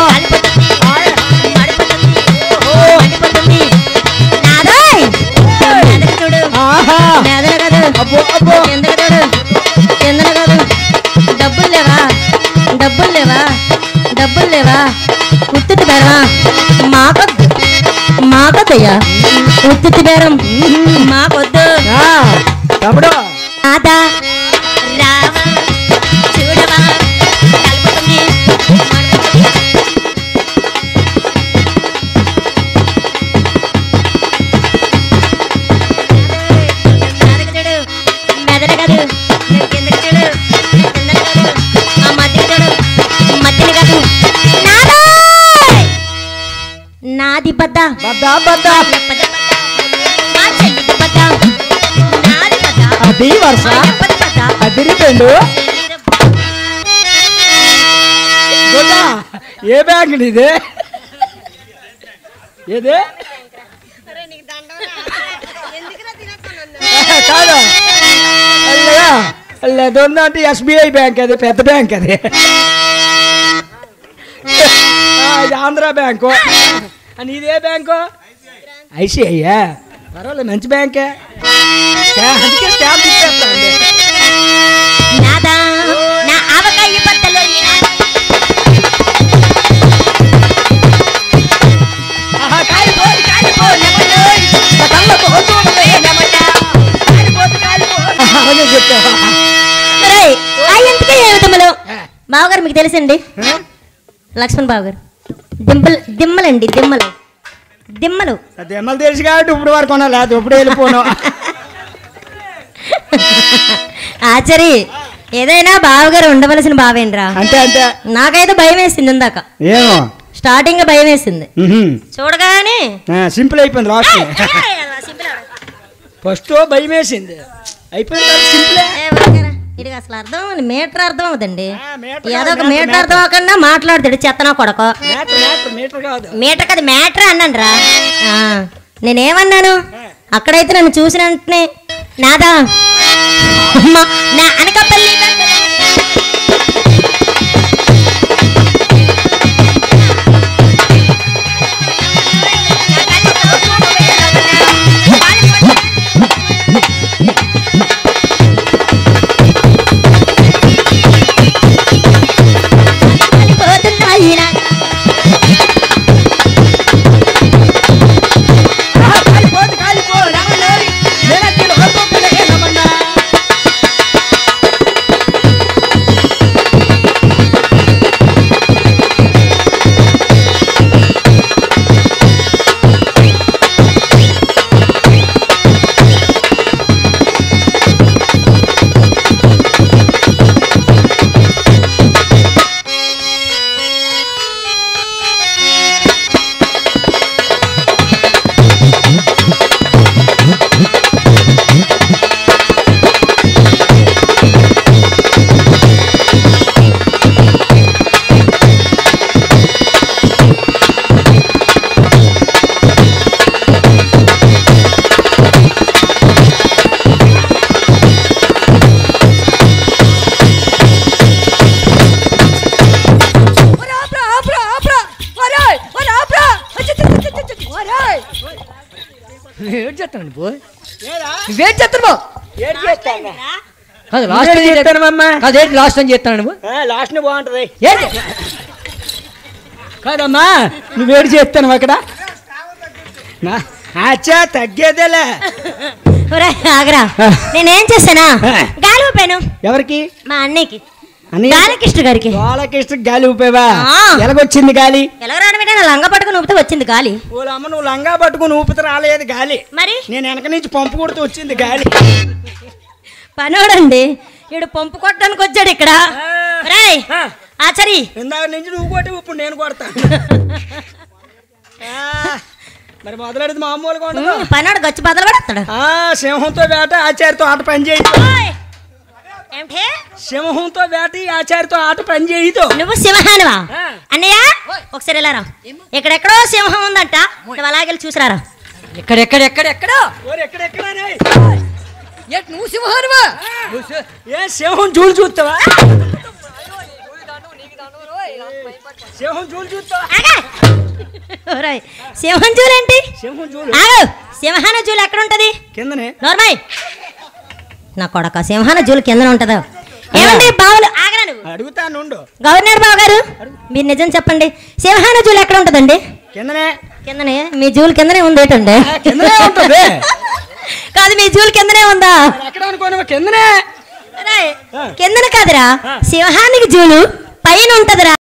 డబ్బులు లేవా ఉత్తిటి బేరమా మాకొద్దయ్యా ఉత్తిటి బేరం మాకొద్దు. నాదా రావా చూడవా నాది బద్ద అది వరుస అది రెండు. ఏ బ్యాంక్ ఇది? ఏదే కాదు లేదంటే ఎస్బీఐ బ్యాంక్, అది పెద్ద బ్యాంక్, అది ఆంధ్ర బ్యాంకు. నీదే బ్యాంకు? ఐసిఐయా? పర్వాలేదు మంచి బ్యాంకే. అందుకే స్టాంప్ ఇచ్చేస్తాండి. బావగారు మీకు తెలుసండి లక్ష్మణ్ బావగారు దిమ్మలండి దిమ్మలు దిమ్మలు దిమ్మలు తెలుసు కాబట్టి ఇప్పుడు వరకు లేదు ఇప్పుడు వెళ్ళిపోను. ఆచరి ఏదైనా బావగారు ఉండవలసిన బావేంద్రా. అంతే అంతే. నాకైతే భయం వేసింది ఇందాక. ఏమో స్టార్టింగ్ భయం వేసింది చూడగానే. సింపుల్ అయిపోయింది లాస్ట్. ఫస్ట్ భయం వేసింది అయిపోయింది సింపుల్. ఇది అసలు అర్థం మీటర్ అర్థం అవుదండి. ఏదో ఒక మీటర్ అర్థం అవ్వకుండా మాట్లాడుతాడు చెత్తనా కొడక. మీటర్ కదా మ్యాటర్ అన్నాను రా. నేనేమన్నాను అక్కడైతే నన్ను చూసిన వెంటనే నాదా నా అనకాపల్లి నువ్వు నువ్వేం చేస్తున్నావు ఏడు చేస్తాను కాదు లాస్ట్ నువ్వేం చేస్తానమ్మా? అదేంటి లాస్ట్ అని చేస్తాను నువ్వు లాస్ట్ బాగుంటది ఏంటి కాదమ్మా నువ్వేడు చేస్తాను అక్కడ అచ్చా తగ్గేదేలే ఒరేయ్, ఆగరా నేనేం చేశానా గాలి ఊపాను ఎవరికి మా అన్నయ్యకి అన్నయ్య? గాలికృష్ణ గారికి వాళ్ళకి ఇష్టం గాలి ఊపేవా ఆ. ఎలాగొచ్చింది గాలి ఎలా రావడమేటా నా లంగ పట్టుకుని ఊపితే వచ్చింది గాలి వాళ్ళమ్మ నువ్వు లంగా పట్టుకుని ఊపితే రాలేదు గాలి మరి నేను వెనక నుంచి పంపు కొడుతూ వచ్చింది గాలి పనోడండి ఈడు పంపు కొట్టడానికి వచ్చాడు ఇక్కడ ఒరేయ్, ఆచారి ఇందాక నుంచి నువ్వు కొట్టి ఇప్పుడు నేను కొడతాను మరి మొదలెడితే మామూలుగా ఉండదు పనోడు గచ్చి బదలు పడతాడు సింహంతో వేట ఆచారితో ఆట పని చేయదు ఏమిటి సింహంతో వేట ఆచారితో ఆట పని చేయదు నువ్వు సింహానివా అన్నయ్య ఒకసారి వెళ్ళారా ఎక్కడెక్కడో సింహం ఉందంట నువ్వు అలాగే చూసిరారా ఎక్కడెక్కడెక్కడెక్కడో ఎక్కడెక్కడనే ఏంటి నువ్వు సింహానివా ఏ సింహం జూలు చూస్తావా సింహం జూలు చూస్తావా ఒరేయ్, సింహం జూలు ఏంటి సింహం జూలు ఆగు సింహాన జూలు ఎక్కడ ఉంటది కిందనే నోర్మై నా కొడక సింహాన జూలు కిందన ఉంటదా ఏమండి బావులు ఆగరా నువ్వు అడుగుతానుండు గవర్నర్ బాబు గారు మీరు నిజం చెప్పండి సింహాన జూలు ఎక్కడ ఉంటదండి కిందనే కిందనే మీ జూలు కిందనే ఉంది ఏంటండి కిందనే ఉంటుంది కాదు మీ జూలు కిందనే ఉందా ఎక్కడ అనుకోను కిందనే ఒరేయ్, కిందన కాదురా సింహానికి జూలు పైన ఉంటదిరా